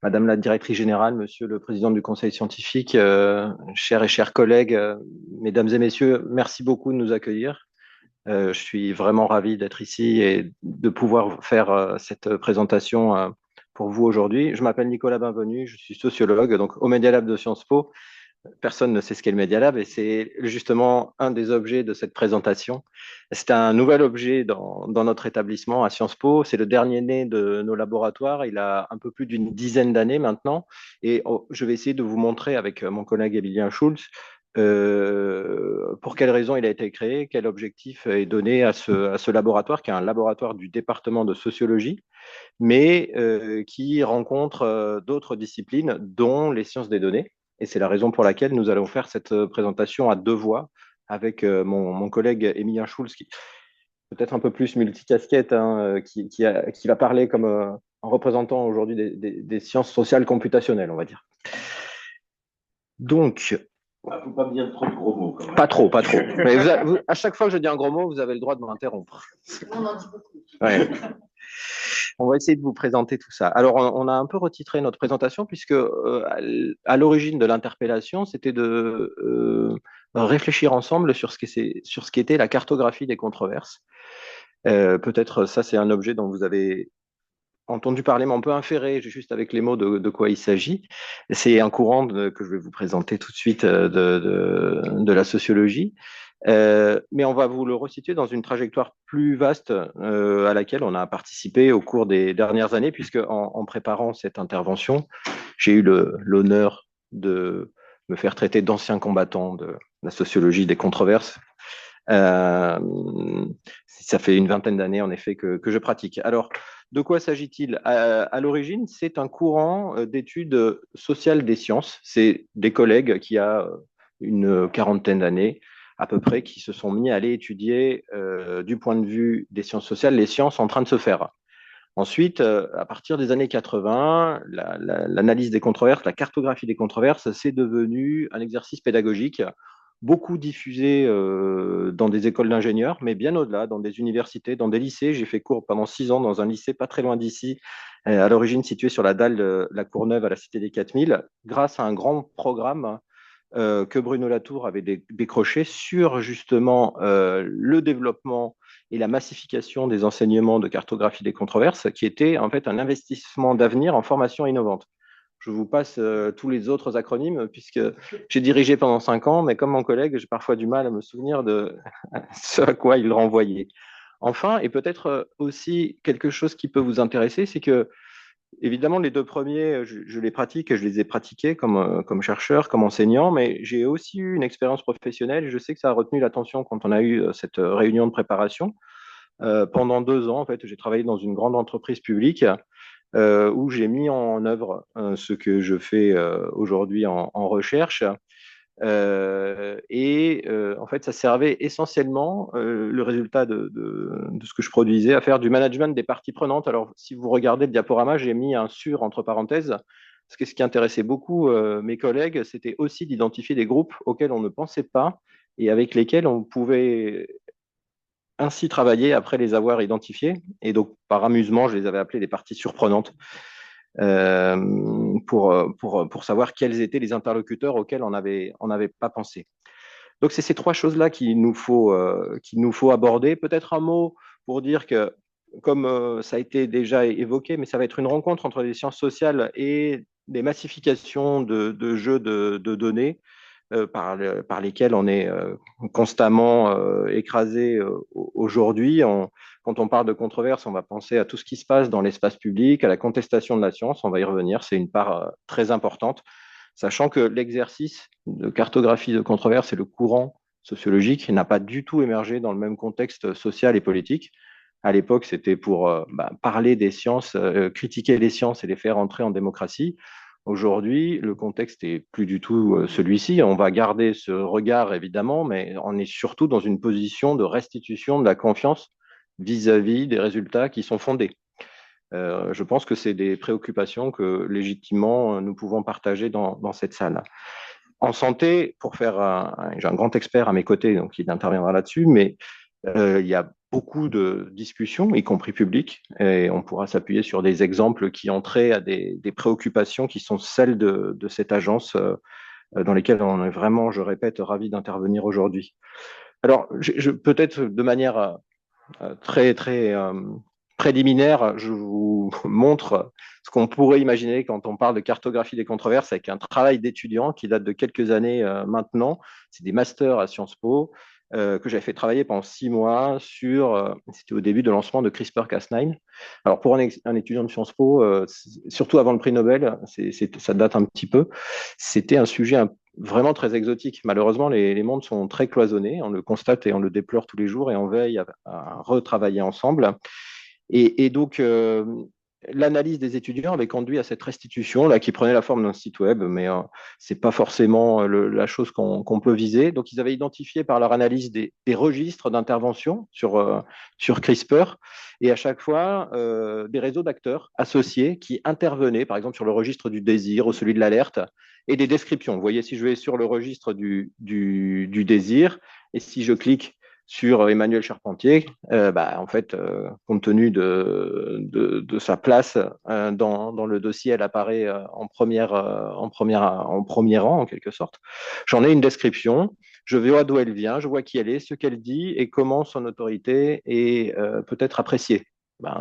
Madame la directrice générale, Monsieur le président du conseil scientifique, chers et chers collègues, mesdames et messieurs, merci beaucoup de nous accueillir. Je suis vraiment ravi d'être ici et de pouvoir faire cette présentation pour vous aujourd'hui. Je m'appelle Nicolas Bienvenu, je suis sociologue donc au Media Lab de Sciences Po. Personne ne sait ce qu'est le Media Lab et c'est justement un des objets de cette présentation. C'est un nouvel objet dans notre établissement à Sciences Po. C'est le dernier né de nos laboratoires. Il a un peu plus d'une dizaine d'années maintenant. Et je vais essayer de vous montrer avec mon collègue Emilien Schulz pour quelles raisons il a été créé, quel objectif est donné à ce laboratoire, qui est un laboratoire du département de sociologie, mais qui rencontre d'autres disciplines, dont les sciences des données. Et c'est la raison pour laquelle nous allons faire cette présentation à deux voix avec mon collègue Emilien Schulz, qui est peut-être un peu plus multicasquette, hein, qui va parler comme en représentant aujourd'hui des sciences sociales computationnelles, on va dire. Donc, il ne faut pas me dire trop de gros mots. Quand même. Pas trop, pas trop. Mais à chaque fois que je dis un gros mot, vous avez le droit de m'interrompre. On en dit beaucoup. Ouais. On va essayer de vous présenter tout ça. Alors, on a un peu retitré notre présentation puisque à l'origine de l'interpellation, c'était de réfléchir ensemble sur ce qu'était la cartographie des controverses. Peut-être ça, c'est un objet dont vous avez entendu parler, mais on peut inférer juste avec les mots de quoi il s'agit. C'est un courant que je vais vous présenter tout de suite de la sociologie. Mais on va vous le resituer dans une trajectoire plus vaste à laquelle on a participé au cours des dernières années, puisque en préparant cette intervention, j'ai eu l'honneur de me faire traiter d'ancien combattant de la sociologie des controverses. Ça fait une vingtaine d'années, en effet, que je pratique. Alors, de quoi s'agit-il? À l'origine, c'est un courant d'études sociales des sciences. C'est des collègues qui, a une quarantaine d'années, à peu près, qui se sont mis à aller étudier du point de vue des sciences sociales les sciences en train de se faire. Ensuite, à partir des années 80, l'analyse des controverses, la cartographie des controverses, c'est devenu un exercice pédagogique beaucoup diffusé dans des écoles d'ingénieurs, mais bien au-delà, dans des universités, dans des lycées. J'ai fait cours pendant 6 ans dans un lycée pas très loin d'ici, à l'origine situé sur la dalle de la Courneuve à la Cité des 4000, grâce à un grand programme que Bruno Latour avait décroché sur justement le développement et la massification des enseignements de cartographie des controverses, qui était en fait un investissement d'avenir en formation innovante. Je vous passe tous les autres acronymes, puisque j'ai dirigé pendant 5 ans, mais comme mon collègue, j'ai parfois du mal à me souvenir de ce à quoi il renvoyait. Enfin, et peut-être aussi quelque chose qui peut vous intéresser, c'est que évidemment, les deux premiers, je les pratique et je les ai pratiqués comme chercheur, comme enseignant, mais j'ai aussi eu une expérience professionnelle et je sais que ça a retenu l'attention quand on a eu cette réunion de préparation. Pendant 2 ans, en fait, j'ai travaillé dans une grande entreprise publique où j'ai mis en œuvre ce que je fais aujourd'hui en recherche. En fait, ça servait essentiellement, le résultat de ce que je produisais, à faire du management des parties prenantes. Alors, si vous regardez le diaporama, j'ai mis un sur entre parenthèses, parce que ce qui intéressait beaucoup mes collègues, c'était aussi d'identifier des groupes auxquels on ne pensait pas et avec lesquels on pouvait ainsi travailler après les avoir identifiés. Et donc, par amusement, je les avais appelés des parties surprenantes pour savoir quels étaient les interlocuteurs auxquels on n'avait pas pensé. Donc, c'est ces trois choses-là qu'il nous faut aborder. Peut-être un mot pour dire que, comme ça a été déjà évoqué, mais ça va être une rencontre entre les sciences sociales et des massifications de jeux de données par lesquels on est constamment écrasé aujourd'hui. Quand on parle de controverse, on va penser à tout ce qui se passe dans l'espace public, à la contestation de la science. On va y revenir, c'est une part très importante, sachant que l'exercice de cartographie de controverse et le courant sociologique n'a pas du tout émergé dans le même contexte social et politique. À l'époque, c'était pour parler des sciences, critiquer les sciences et les faire entrer en démocratie. Aujourd'hui, le contexte est plus du tout celui-ci. On va garder ce regard, évidemment, mais on est surtout dans une position de restitution de la confiance vis-à-vis des résultats qui sont fondés. Je pense que c'est des préoccupations que légitimement nous pouvons partager dans cette salle. En santé, j'ai un grand expert à mes côtés, donc il interviendra là-dessus, mais il y a beaucoup de discussions, y compris publiques, et on pourra s'appuyer sur des exemples qui ont trait à des préoccupations qui sont celles de cette agence dans lesquelles on est vraiment, je répète, ravi d'intervenir aujourd'hui. Alors, peut-être de manière très préliminaire, je vous montre ce qu'on pourrait imaginer quand on parle de cartographie des controverses avec un travail d'étudiant qui date de quelques années maintenant. C'est des masters à Sciences Po que j'avais fait travailler pendant 6 mois sur, c'était au début de lancement de CRISPR-Cas9. Alors pour un étudiant de Sciences Po, surtout avant le prix Nobel, ça date un petit peu, c'était un sujet vraiment très exotique. Malheureusement, les mondes sont très cloisonnés. On le constate et on le déplore tous les jours et on veille à retravailler ensemble. Et donc, l'analyse des étudiants avait conduit à cette restitution là, qui prenait la forme d'un site web, mais ce n'est pas forcément la chose qu'on peut viser. Donc, ils avaient identifié par leur analyse des registres d'intervention sur CRISPR et à chaque fois des réseaux d'acteurs associés qui intervenaient, par exemple, sur le registre du désir ou celui de l'alerte et des descriptions. Vous voyez, si je vais sur le registre du désir et si je clique sur Emmanuel Charpentier, en fait, compte tenu de sa place dans le dossier, elle apparaît en premier rang, en quelque sorte. J'en ai une description, je vois d'où elle vient, je vois qui elle est, ce qu'elle dit et comment son autorité est peut-être appréciée.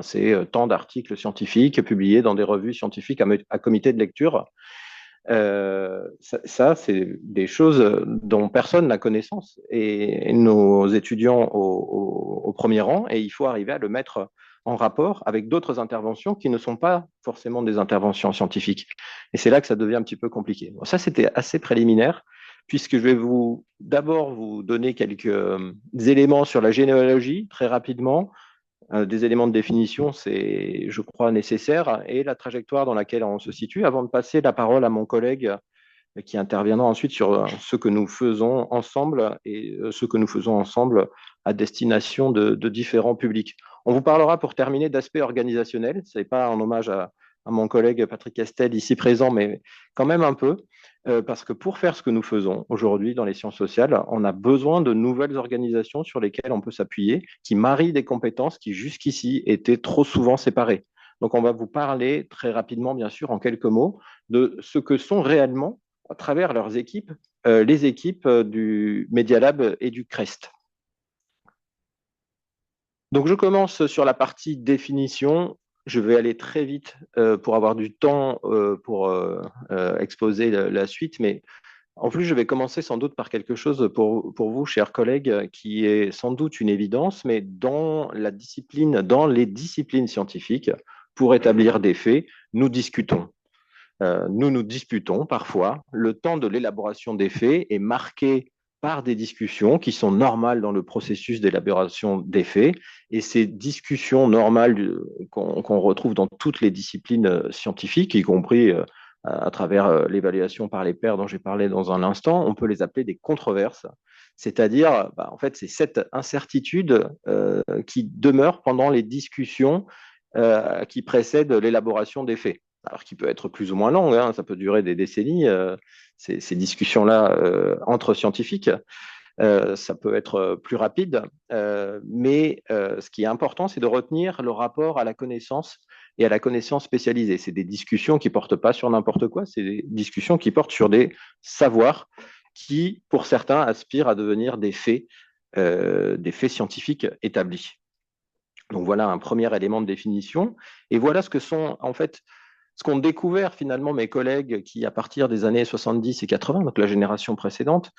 C'est tant d'articles scientifiques publiés dans des revues scientifiques à comité de lecture. Ça, c'est des choses dont personne n'a connaissance et nos étudiants au premier rang, et il faut arriver à le mettre en rapport avec d'autres interventions qui ne sont pas forcément des interventions scientifiques. Et c'est là que ça devient un petit peu compliqué. Bon, ça, c'était assez préliminaire, puisque je vais d'abord vous donner quelques éléments sur la généalogie très rapidement. Des éléments de définition, c'est, je crois, nécessaire, et la trajectoire dans laquelle on se situe, avant de passer la parole à mon collègue qui interviendra ensuite sur ce que nous faisons ensemble et ce que nous faisons ensemble à destination de différents publics. On vous parlera pour terminer d'aspects organisationnels. Ce n'est pas un hommage à mon collègue Patrick Castel ici présent, mais quand même un peu, parce que pour faire ce que nous faisons aujourd'hui dans les sciences sociales, on a besoin de nouvelles organisations sur lesquelles on peut s'appuyer, qui marient des compétences qui jusqu'ici étaient trop souvent séparées. Donc on va vous parler très rapidement, bien sûr, en quelques mots, de ce que sont réellement à travers leurs équipes, les équipes du Media Lab et du CREST. Donc, je commence sur la partie définition. Je vais aller très vite pour avoir du temps pour exposer la suite, mais en plus, je vais commencer sans doute par quelque chose pour vous, chers collègues, qui est sans doute une évidence, mais dans les disciplines scientifiques, pour établir des faits, nous discutons. Nous nous disputons parfois. Le temps de l'élaboration des faits est marqué par des discussions qui sont normales dans le processus d'élaboration des faits. Et ces discussions normales qu'on retrouve dans toutes les disciplines scientifiques, y compris à travers l'évaluation par les pairs dont j'ai parlé dans un instant, on peut les appeler des controverses. C'est-à-dire, en fait, c'est cette incertitude qui demeure pendant les discussions qui précèdent l'élaboration des faits. Alors qui peut être plus ou moins longue, hein, ça peut durer des décennies, ces discussions-là entre scientifiques. Ça peut être plus rapide, mais ce qui est important, c'est de retenir le rapport à la connaissance et à la connaissance spécialisée. C'est des discussions qui ne portent pas sur n'importe quoi, c'est des discussions qui portent sur des savoirs qui, pour certains, aspirent à devenir des faits scientifiques établis. Donc voilà un premier élément de définition. Et voilà ce que sont en fait ce qu'ont découvert finalement mes collègues qui, à partir des années 70 et 80, donc la génération précédente,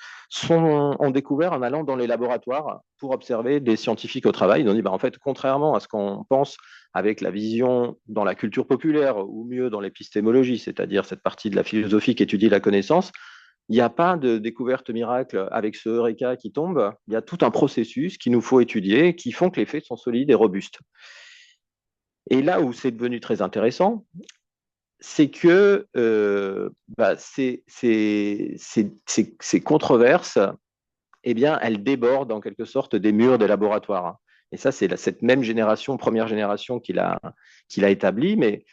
ont découvert en allant dans les laboratoires pour observer des scientifiques au travail. Ils ont dit, en fait, contrairement à ce qu'on pense avec la vision dans la culture populaire, ou mieux dans l'épistémologie, c'est-à-dire cette partie de la philosophie qui étudie la connaissance, il n'y a pas de découverte miracle avec ce Eureka qui tombe. Il y a tout un processus qu'il nous faut étudier qui font que les faits sont solides et robustes. Et là où c'est devenu très intéressant, c'est que ces controverses, eh bien, elles débordent en quelque sorte des murs des laboratoires. Et ça, c'est cette même génération, première génération, qui l'a établi, mais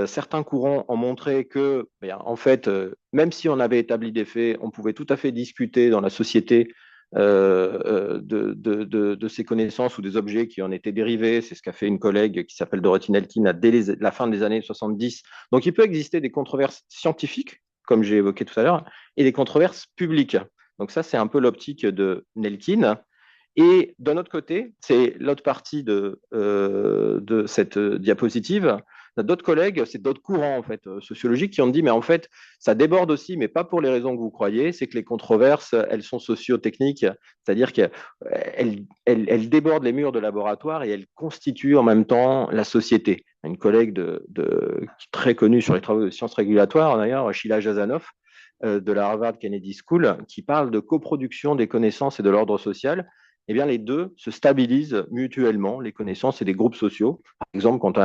certains courants ont montré que, en fait, même si on avait établi des faits, on pouvait tout à fait discuter dans la société de ces connaissances ou des objets qui en étaient dérivés. C'est ce qu'a fait une collègue qui s'appelle Dorothy Nelkin dès la fin des années 70. Donc, il peut exister des controverses scientifiques, comme j'ai évoqué tout à l'heure, et des controverses publiques. Donc, ça, c'est un peu l'optique de Nelkin. Et d'un autre côté, c'est l'autre partie de cette diapositive. D'autres collègues, c'est d'autres courants en fait sociologiques qui ont dit mais en fait ça déborde aussi, mais pas pour les raisons que vous croyez. C'est que les controverses, elles sont socio-techniques, c'est-à-dire qu'elles débordent les murs de laboratoire et elles constituent en même temps la société. Une collègue très connue sur les travaux de sciences régulatoires d'ailleurs, Sheila Jazanov, de la Harvard Kennedy School, qui parle de coproduction des connaissances et de l'ordre social. Eh bien, les deux se stabilisent mutuellement, les connaissances et les groupes sociaux. Par exemple, quand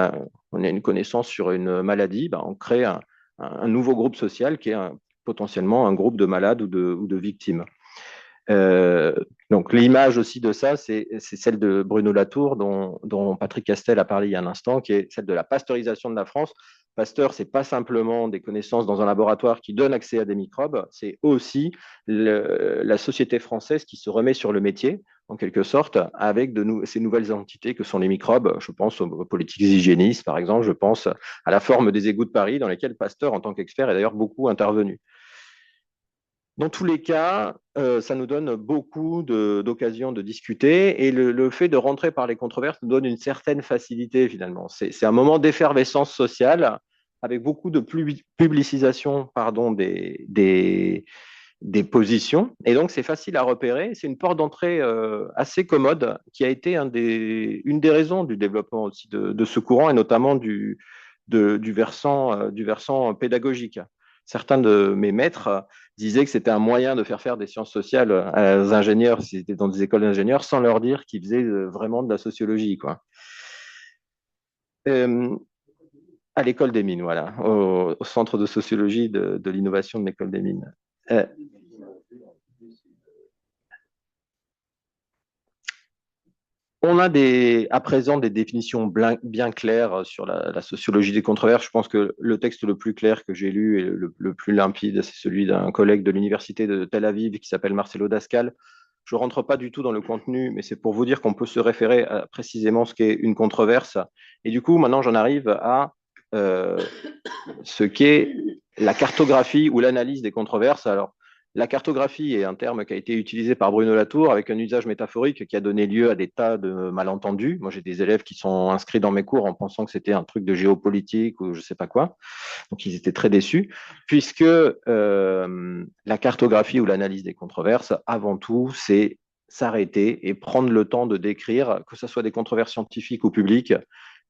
on a une connaissance sur une maladie, ben, on crée un nouveau groupe social qui est potentiellement un groupe de malades ou de victimes. Euh, donc l'image aussi de ça, c'est celle de Bruno Latour, dont Patrick Castel a parlé il y a un instant, qui est celle de la pasteurisation de la France. Pasteur, c'est pas simplement des connaissances dans un laboratoire qui donnent accès à des microbes, c'est aussi la société française qui se remet sur le métier, en quelque sorte, avec ces nouvelles entités que sont les microbes. Je pense aux politiques hygiénistes, par exemple, je pense à la forme des égouts de Paris, dans lesquels Pasteur, en tant qu'expert, est d'ailleurs beaucoup intervenu. Dans tous les cas, ça nous donne beaucoup d'occasions de discuter et le fait de rentrer par les controverses nous donne une certaine facilité finalement. C'est un moment d'effervescence sociale avec beaucoup de publicisation pardon, des positions. Et donc, c'est facile à repérer. C'est une porte d'entrée assez commode qui a été une des raisons du développement aussi de ce courant et notamment du versant pédagogique. Certains de mes maîtres disaient que c'était un moyen de faire des sciences sociales aux ingénieurs, s'ils étaient dans des écoles d'ingénieurs, sans leur dire qu'ils faisaient vraiment de la sociologie, quoi. Euh, à l'école des mines, voilà, au centre de sociologie de l'innovation de l'école des mines. Euh, On a à présent des définitions bien claires sur la sociologie des controverses. Je pense que le texte le plus clair que j'ai lu et le plus limpide, c'est celui d'un collègue de l'université de Tel Aviv qui s'appelle Marcelo Dascal. Je ne rentre pas du tout dans le contenu, mais c'est pour vous dire qu'on peut se référer à précisément ce qu'est une controverse. Et du coup, maintenant, j'en arrive à euh, ce qu'est la cartographie ou l'analyse des controverses. Alors, la cartographie est un terme qui a été utilisé par Bruno Latour avec un usage métaphorique qui a donné lieu à des tas de malentendus. Moi, j'ai des élèves qui sont inscrits dans mes cours en pensant que c'était un truc de géopolitique ou je ne sais pas quoi. Donc, ils étaient très déçus, puisque la cartographie ou l'analyse des controverses, avant tout, c'est s'arrêter et prendre le temps de décrire, que ce soit des controverses scientifiques ou publiques,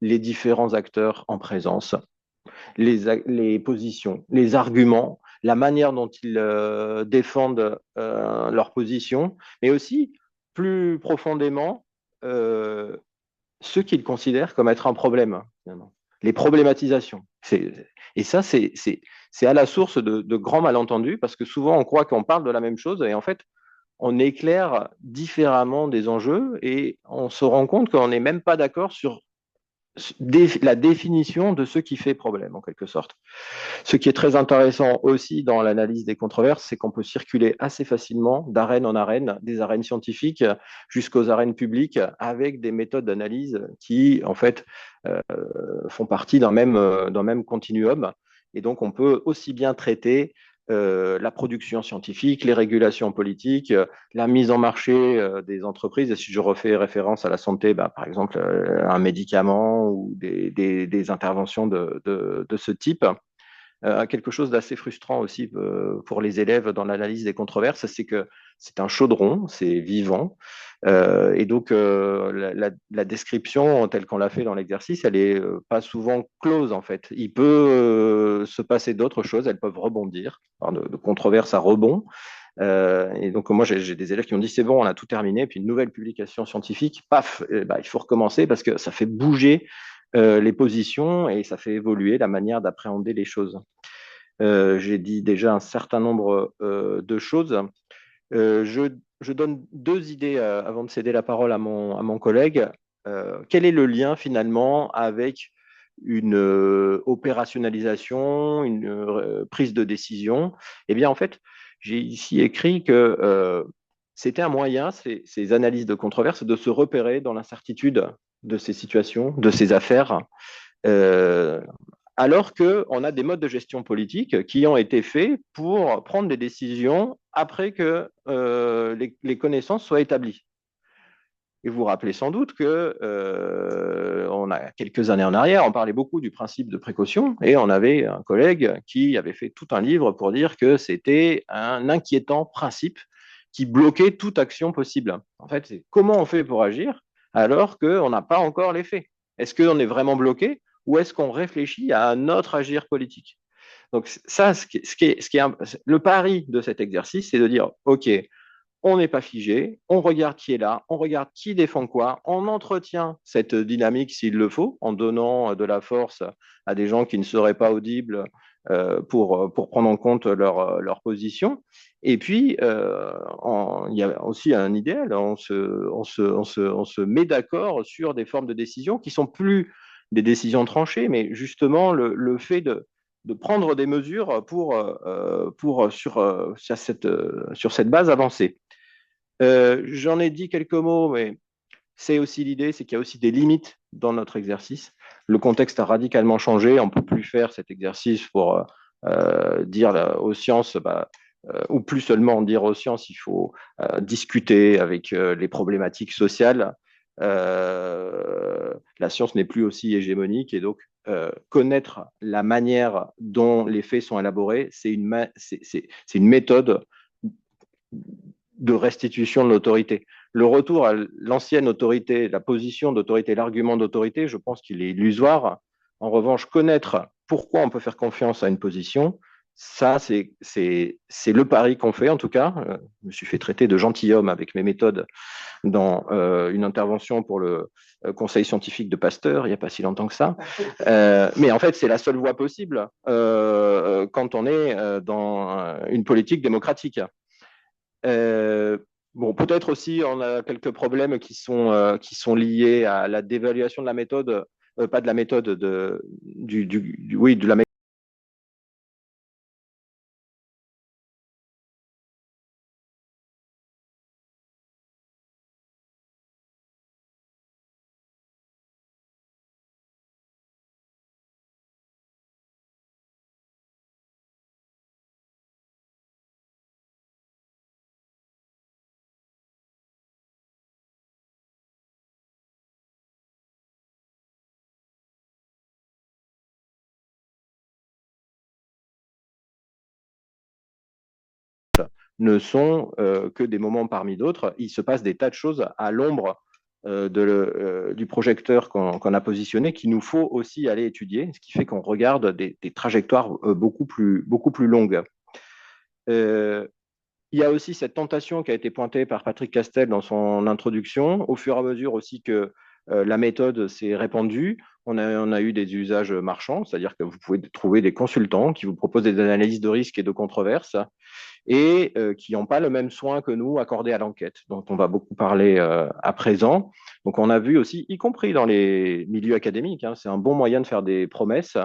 les différents acteurs en présence, les positions, les arguments, la manière dont ils défendent leur position, mais aussi plus profondément euh, ce qu'ils considèrent comme être un problème, finalement. Les problématisations. Et ça, c'est à la source de grands malentendus, parce que souvent on croit qu'on parle de la même chose, et en fait, on éclaire différemment des enjeux, et on se rend compte qu'on n'est même pas d'accord sur la définition de ce qui fait problème, en quelque sorte. Ce qui est très intéressant aussi dans l'analyse des controverses, c'est qu'on peut circuler assez facilement d'arène en arène, des arènes scientifiques jusqu'aux arènes publiques, avec des méthodes d'analyse qui, en fait, euh, font partie d'un même continuum. Et donc, on peut aussi bien traiter la production scientifique, les régulations politiques, la mise en marché des entreprises. Et si je refais référence à la santé, bah, par exemple, un médicament ou des interventions de ce type. Quelque chose d'assez frustrant aussi pour les élèves dans l'analyse des controverses, c'est que c'est un chaudron, c'est vivant. Et donc, la description telle qu'on l'a fait dans l'exercice, elle est pas souvent close en fait. Il peut se passer d'autres choses, elles peuvent rebondir, de controverse à rebond. Et donc, moi, j'ai des élèves qui m'ont dit c'est bon, on a tout terminé, puis une nouvelle publication scientifique, paf, il faut recommencer parce que ça fait bouger les positions et ça fait évoluer la manière d'appréhender les choses. J'ai dit déjà un certain nombre de choses. Je donne deux idées avant de céder la parole à mon collègue. Quel est le lien finalement avec une opérationnalisation, une prise de décision? Eh bien, en fait, j'ai ici écrit que c'était un moyen, ces analyses de controverse, de se repérer dans l'incertitude de ces situations, de ces affaires, euh, alors qu'on a des modes de gestion politique qui ont été faits pour prendre des décisions après que les connaissances soient établies. Et vous vous rappelez sans doute que on a quelques années en arrière, on parlait beaucoup du principe de précaution et on avait un collègue qui avait fait tout un livre pour dire que c'était un inquiétant principe qui bloquait toute action possible. En fait, c'est comment on fait pour agir alors qu'on n'a pas encore les faits. Est-ce qu'on est vraiment bloqué ou est-ce qu'on réfléchit à un autre agir politique? Donc ça, le pari de cet exercice, c'est de dire, OK, on n'est pas figé, on regarde qui est là, on regarde qui défend quoi, on entretient cette dynamique s'il le faut, en donnant de la force à des gens qui ne seraient pas audibles pour prendre en compte leur position. Et puis, il y a aussi un idéal, on se met d'accord sur des formes de décision qui sont plus des décisions tranchées, mais justement le fait de prendre des mesures sur cette base avancée. J'en ai dit quelques mots, mais c'est aussi l'idée, c'est qu'il y a aussi des limites dans notre exercice. Le contexte a radicalement changé, on ne peut plus faire cet exercice pour dire aux sciences, ou plus seulement dire aux sciences, il faut discuter avec les problématiques sociales. La science n'est plus aussi hégémonique et donc connaître la manière dont les faits sont élaborés, c'est une méthode de restitution de l'autorité. Le retour à l'ancienne autorité, la position d'autorité, l'argument d'autorité, je pense qu'il est illusoire. En revanche, connaître pourquoi on peut faire confiance à une position, ça, c'est le pari qu'on fait, en tout cas. Je me suis fait traiter de gentilhomme avec mes méthodes dans une intervention pour le conseil scientifique de Pasteur, il n'y a pas si longtemps que ça. Mais en fait, c'est la seule voie possible quand on est dans une politique démocratique. Bon, peut-être aussi, on a quelques problèmes qui sont liés à la dévaluation de la méthode, pas de la méthode, oui, de la méthode. Ne sont que des moments parmi d'autres. Il se passe des tas de choses à l'ombre du projecteur qu'on a positionné qu'il nous faut aussi aller étudier, ce qui fait qu'on regarde des trajectoires beaucoup plus longues. Il y a aussi cette tentation qui a été pointée par Patrick Castel dans son introduction, au fur et à mesure aussi que la méthode s'est répandue. On a eu des usages marchands, c'est-à-dire que vous pouvez trouver des consultants qui vous proposent des analyses de risques et de controverses et qui n'ont pas le même soin que nous accordé à l'enquête, dont on va beaucoup parler à présent. Donc on a vu aussi, y compris dans les milieux académiques, hein, c'est un bon moyen de faire des promesses,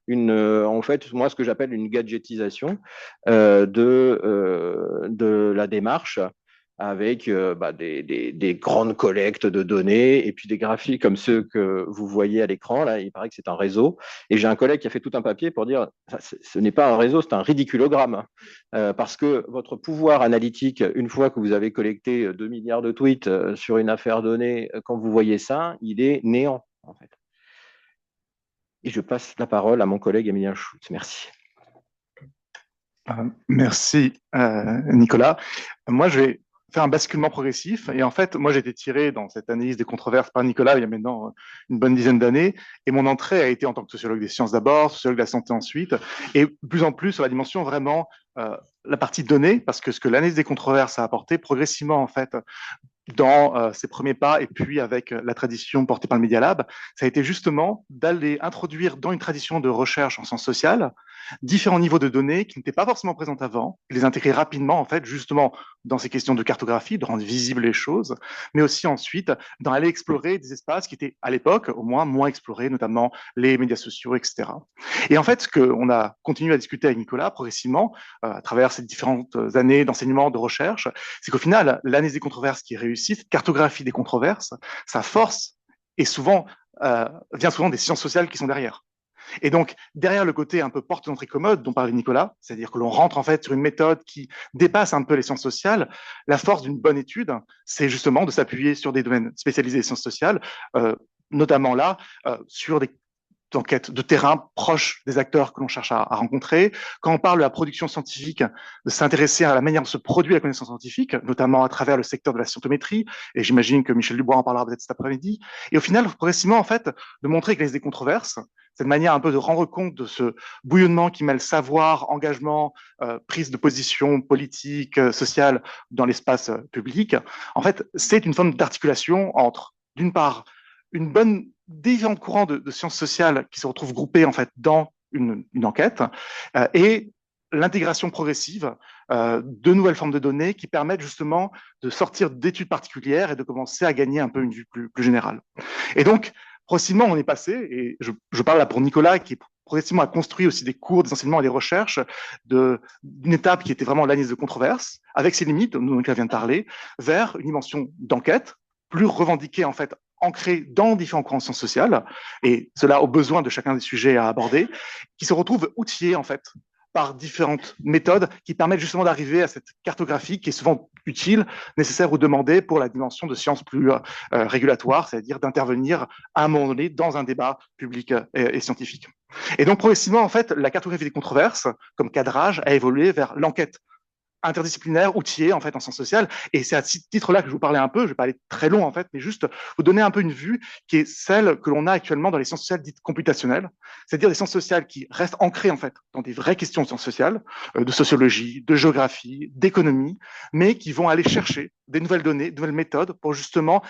en fait, moi, ce que j'appelle une gadgetisation de la démarche avec des grandes collectes de données et puis des graphiques comme ceux que vous voyez à l'écran. Là, il paraît que c'est un réseau. Et j'ai un collègue qui a fait tout un papier pour dire ce n'est pas un réseau, c'est un ridiculogramme. Parce que votre pouvoir analytique, une fois que vous avez collecté 2 milliards de tweets sur une affaire donnée, quand vous voyez ça, il est néant, en fait. Et je passe la parole à mon collègue Emilien Schultz. Merci. Merci, Nicolas. Moi, je vais faire un basculement progressif. Et en fait, moi, j'ai été tiré dans cette analyse des controverses par Nicolas il y a maintenant une bonne dizaine d'années. Et mon entrée a été en tant que sociologue des sciences d'abord, sociologue de la santé ensuite, et plus en plus sur la dimension vraiment la partie donnée, parce que ce que l'analyse des controverses a apporté progressivement, en fait, dans ses premiers pas et puis avec la tradition portée par le Media Lab, ça a été justement d'aller introduire dans une tradition de recherche en sciences sociales différents niveaux de données qui n'étaient pas forcément présentes avant, et les intégrer rapidement, en fait, justement, dans ces questions de cartographie, de rendre visibles les choses, mais aussi ensuite dans aller explorer des espaces qui étaient, à l'époque, au moins explorés, notamment les médias sociaux, etc. Et en fait, ce qu'on a continué à discuter avec Nicolas progressivement, à travers ces différentes années d'enseignement, de recherche, c'est qu'au final, l'analyse des controverses qui est réussie, cette cartographie des controverses, sa force est souvent, vient souvent des sciences sociales qui sont derrière. Et donc, derrière le côté un peu porte d'entrée commode dont parlait Nicolas, c'est-à-dire que l'on rentre en fait sur une méthode qui dépasse un peu les sciences sociales, la force d'une bonne étude, c'est justement de s'appuyer sur des domaines spécialisés des sciences sociales, notamment là, sur des enquêtes de terrain proches des acteurs que l'on cherche à rencontrer. Quand on parle de la production scientifique, de s'intéresser à la manière dont se produit la connaissance scientifique, notamment à travers le secteur de la scientométrie, et j'imagine que Michel Dubois en parlera peut-être cet après-midi. Et au final, progressivement, en fait, de montrer qu'il y a des controverses, cette manière un peu de rendre compte de ce bouillonnement qui mêle savoir, engagement, prise de position politique, sociale dans l'espace public. En fait, c'est une forme d'articulation entre, d'une part, une bonne différents courants de sciences sociales qui se retrouvent groupés en fait dans une enquête et l'intégration progressive de nouvelles formes de données qui permettent justement de sortir d'études particulières et de commencer à gagner un peu une vue plus générale. Et donc, progressivement, on est passé, et je parle là pour Nicolas, qui progressivement a construit aussi des cours, des enseignements et des recherches d'une étape qui était vraiment l'analyse de controverses, avec ses limites, dont Nicolas vient de parler, vers une dimension d'enquête, plus revendiquée en fait, ancrée dans différents courants de sciences sociales, et cela au besoin de chacun des sujets à aborder, qui se retrouvent outillés en fait par différentes méthodes qui permettent justement d'arriver à cette cartographie qui est souvent utile, nécessaire ou demandée pour la dimension de sciences plus régulatoires, c'est-à-dire d'intervenir à un moment donné dans un débat public et scientifique. Et donc progressivement, en fait, la cartographie des controverses, comme cadrage, a évolué vers l'enquête interdisciplinaire, outillé en fait en sciences sociales. Et c'est à ce titre-là que je vous parlais un peu, je vais pas aller très long en fait, mais juste vous donner un peu une vue qui est celle que l'on a actuellement dans les sciences sociales dites computationnelles, c'est-à-dire des sciences sociales qui restent ancrées en fait dans des vraies questions de sciences sociales, de sociologie, de géographie, d'économie, mais qui vont aller chercher des nouvelles données, de nouvelles méthodes pour justement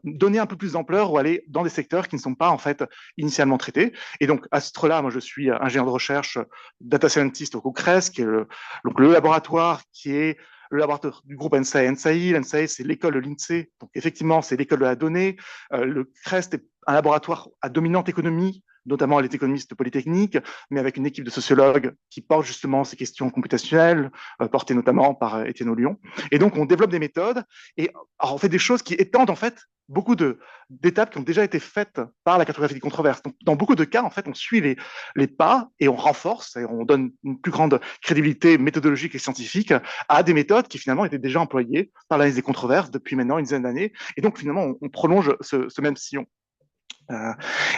donner un peu plus d'ampleur ou aller dans des secteurs qui ne sont pas en fait initialement traités. Et donc à ce titre-là, moi je suis ingénieur de recherche, data scientist au CRES, qui est donc le laboratoire qui est le laboratoire du groupe NSAI. NSAI, c'est l'école de l'INSEE. Donc, effectivement, c'est l'école de la donnée. Le CREST est un laboratoire à dominante économie, notamment les économistes polytechniques, mais avec une équipe de sociologues qui porte justement ces questions computationnelles, portées notamment par Étienne Aulion. Et donc, on développe des méthodes et alors, on fait des choses qui étendent en fait beaucoup d'étapes qui ont déjà été faites par la cartographie des controverses. Donc, dans beaucoup de cas, en fait, on suit les pas et on renforce et on donne une plus grande crédibilité méthodologique et scientifique à des méthodes qui finalement étaient déjà employées par l'analyse des controverses depuis maintenant une dizaine d'années. Et donc, finalement, on prolonge ce même sillon.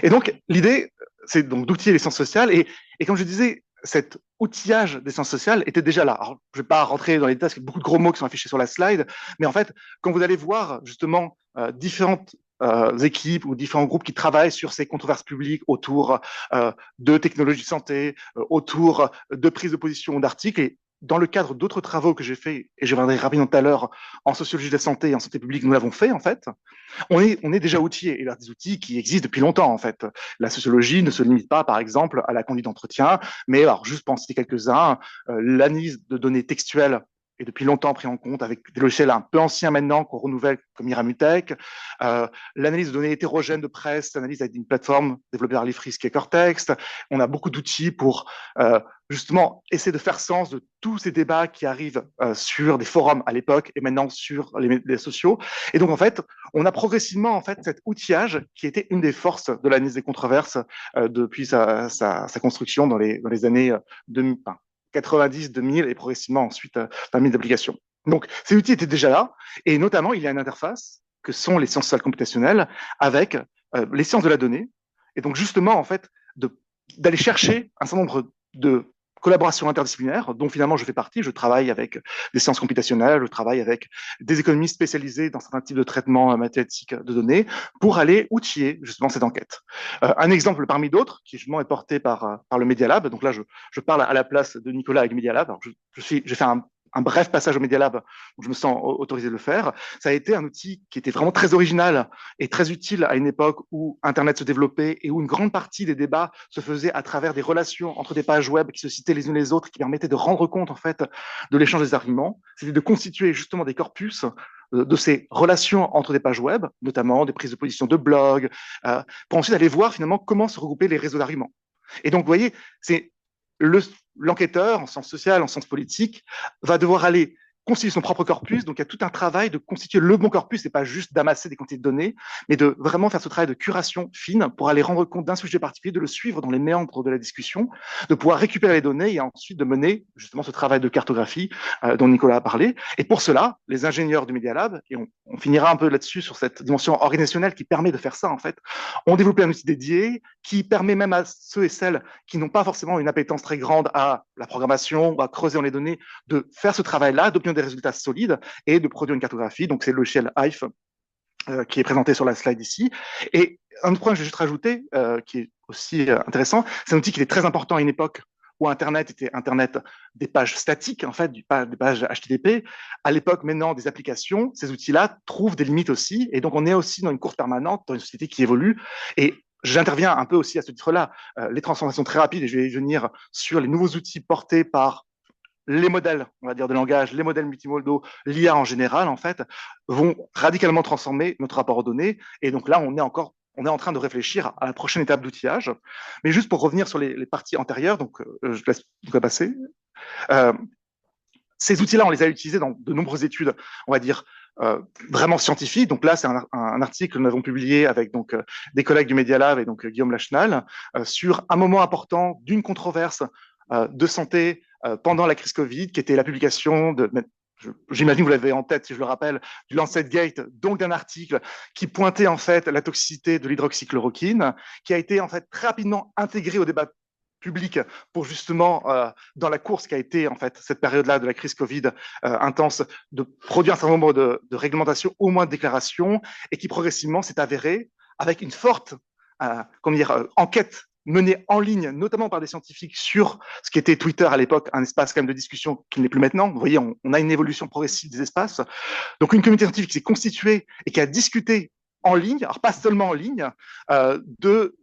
Et donc, l'idée, c'est donc d'outiller les sciences sociales. Et comme je disais, cet outillage des sciences sociales était déjà là. Alors, je ne vais pas rentrer dans les détails, parce qu'il y a beaucoup de gros mots qui sont affichés sur la slide, mais en fait, quand vous allez voir justement différentes équipes ou différents groupes qui travaillent sur ces controverses publiques autour de technologies de santé, autour de prises de position d'articles, et dans le cadre d'autres travaux que j'ai faits, et je reviendrai rapidement tout à l'heure, en sociologie de la santé et en santé publique, nous l'avons fait en fait, on est déjà outillés, et là, des outils qui existent depuis longtemps en fait. La sociologie ne se limite pas par exemple à la conduite d'entretien, mais alors juste pour en citer quelques-uns, l'analyse de données textuelles est depuis longtemps pris en compte avec des logiciels un peu anciens maintenant qu'on renouvelle comme Iramutech, l'analyse de données hétérogènes de presse, l'analyse avec une plateforme développée par Liffrisk et Cortex. On a beaucoup d'outils pour justement essayer de faire sens de tous ces débats qui arrivent sur des forums à l'époque et maintenant sur les sociaux. Et donc en fait, on a progressivement en fait cet outillage qui était une des forces de l'analyse des controverses depuis sa construction dans les années 2000. 90, 2000 et progressivement ensuite 20 000 d'applications. Donc, ces outils étaient déjà là et notamment, il y a une interface que sont les sciences sociales computationnelles avec les sciences de la donnée et donc justement, en fait, d'aller chercher un certain nombre de collaborations interdisciplinaires dont finalement je fais partie. Je travaille avec des sciences computationnelles, je travaille avec des économistes spécialisés dans certains types de traitements mathématiques de données pour aller outiller justement cette enquête. Un exemple parmi d'autres qui justement est porté par le Media Lab. Donc là, je parle à la place de Nicolas avec Media Lab. Alors, j'ai fait un un bref passage au Media Lab où je me sens autorisé de le faire. Ça a été un outil qui était vraiment très original et très utile à une époque où Internet se développait et où une grande partie des débats se faisait à travers des relations entre des pages web qui se citaient les unes les autres, qui permettaient de rendre compte en fait de l'échange des arguments. C'était de constituer justement des corpus de ces relations entre des pages web, notamment des prises de position de blogs, pour ensuite aller voir finalement comment se regrouper les réseaux d'arguments. Et donc, vous voyez, c'est l'enquêteur, en sciences sociales, en sciences politiques, va devoir aller constituer son propre corpus. Donc, il y a tout un travail de constituer le bon corpus, et pas juste d'amasser des quantités de données, mais de vraiment faire ce travail de curation fine pour aller rendre compte d'un sujet particulier, de le suivre dans les méandres de la discussion, de pouvoir récupérer les données et ensuite de mener justement ce travail de cartographie dont Nicolas a parlé. Et pour cela, les ingénieurs du Media Lab, et on finira un peu là-dessus sur cette dimension organisationnelle qui permet de faire ça, en fait, ont développé un outil dédié qui permet même à ceux et celles qui n'ont pas forcément une appétence très grande à la programmation ou à creuser dans les données, de faire ce travail-là, d'obtenir des résultats solides et de produire une cartographie. Donc, c'est le logiciel Hive qui est présenté sur la slide ici. Et un autre point que je vais juste rajouter, qui est aussi intéressant, c'est un outil qui est très important à une époque où Internet était Internet des pages statiques, en fait, des pages HTTP. À l'époque, maintenant, des applications, ces outils-là trouvent des limites aussi. Et donc, on est aussi dans une course permanente, dans une société qui évolue. Et j'interviens un peu aussi à ce titre-là. Les transformations très rapides, et je vais y venir sur les nouveaux outils portés par les modèles, on va dire, de langage, les modèles multimodaux, l'IA en général, en fait, vont radicalement transformer notre rapport aux données. Et donc là, on est en train de réfléchir à la prochaine étape d'outillage. Mais juste pour revenir sur les parties antérieures, donc je laisse passer. Ces outils-là, on les a utilisés dans de nombreuses études, on va dire, vraiment scientifiques. Donc là, c'est un article que nous avons publié avec donc des collègues du Media Lab et donc Guillaume Lachenal sur un moment important d'une controverse de santé pendant la crise Covid, qui était la publication de, j'imagine que vous l'avez en tête, si je le rappelle, du Lancet Gate, donc d'un article qui pointait en fait la toxicité de l'hydroxychloroquine, qui a été en fait très rapidement intégré au débat public pour justement, dans la course qui a été en fait cette période-là de la crise Covid intense, de produire un certain nombre de réglementations, au moins de déclarations, et qui progressivement s'est avéré avec une forte enquête menée en ligne, notamment par des scientifiques, sur ce qui était Twitter à l'époque, un espace quand même de discussion qui ne l'est plus maintenant. Vous voyez, on a une évolution progressive des espaces. Donc, une communauté scientifique qui s'est constituée et qui a discuté en ligne, alors pas seulement en ligne, de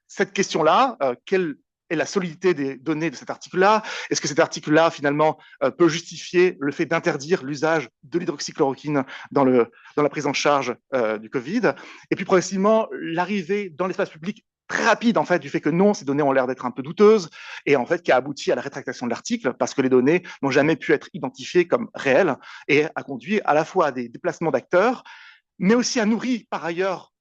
cette question-là, quelle est la solidité des données de cet article-là? Est-ce que cet article-là, finalement, peut justifier le fait d'interdire l'usage de l'hydroxychloroquine dans la prise en charge du Covid? Et puis, progressivement, l'arrivée dans l'espace public très rapide en fait du fait que non, ces données ont l'air d'être un peu douteuses et en fait qui a abouti à la rétractation de l'article parce que les données n'ont jamais pu être identifiées comme réelles et a conduit à la fois à des déplacements d'acteurs, mais aussi a nourri par ailleurs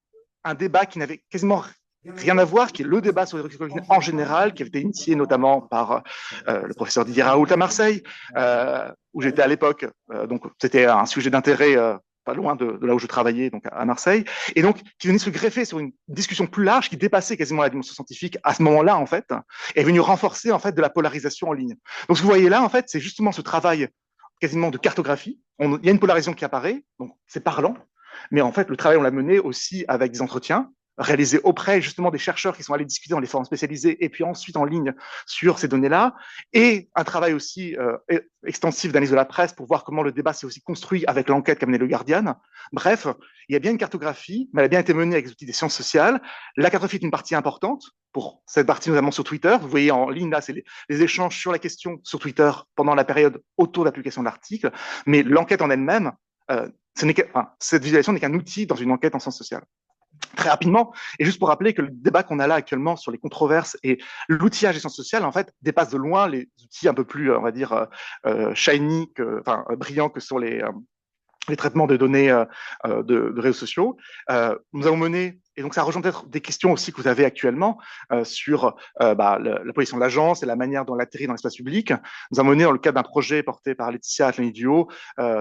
un débat qui n'avait quasiment rien à voir, qui est le débat sur l'hydroxychloroquine en général, qui avait été initié notamment par le professeur Didier Raoult à Marseille, où j'étais à l'époque. Donc c'était un sujet d'intérêt pas loin de là où je travaillais, donc à Marseille, et donc qui venait se greffer sur une discussion plus large qui dépassait quasiment la dimension scientifique à ce moment-là, en fait, et est venue renforcer en fait de la polarisation en ligne. Donc ce que vous voyez là, en fait, c'est justement ce travail quasiment de cartographie. Il y a une polarisation qui apparaît, donc c'est parlant, mais en fait, le travail, on l'a mené aussi avec des entretiens réalisés auprès justement des chercheurs qui sont allés discuter dans les forums spécialisés et puis ensuite en ligne sur ces données-là, et un travail aussi extensif d'analyse de la presse pour voir comment le débat s'est aussi construit avec l'enquête qu'a menée le Guardian. Bref, il y a bien une cartographie, mais elle a bien été menée avec les outils des sciences sociales. La cartographie est une partie importante pour cette partie notamment sur Twitter. Vous voyez en ligne là, c'est les échanges sur la question sur Twitter pendant la période autour de la publication de l'article, mais l'enquête en elle-même, cette visualisation n'est qu'un outil dans une enquête en sciences sociales. Très rapidement, et juste pour rappeler que le débat qu'on a là actuellement sur les controverses et l'outillage des sciences sociales, en fait, dépasse de loin les outils un peu plus, on va dire, shiny, brillants que sont les traitements de données de réseaux sociaux. Nous avons mené, et donc ça rejoint peut-être des questions aussi que vous avez actuellement sur la position de l'agence et la manière dont elle atterrit dans l'espace public. Nous avons mené, dans le cadre d'un projet porté par Laetitia Atlani-Duo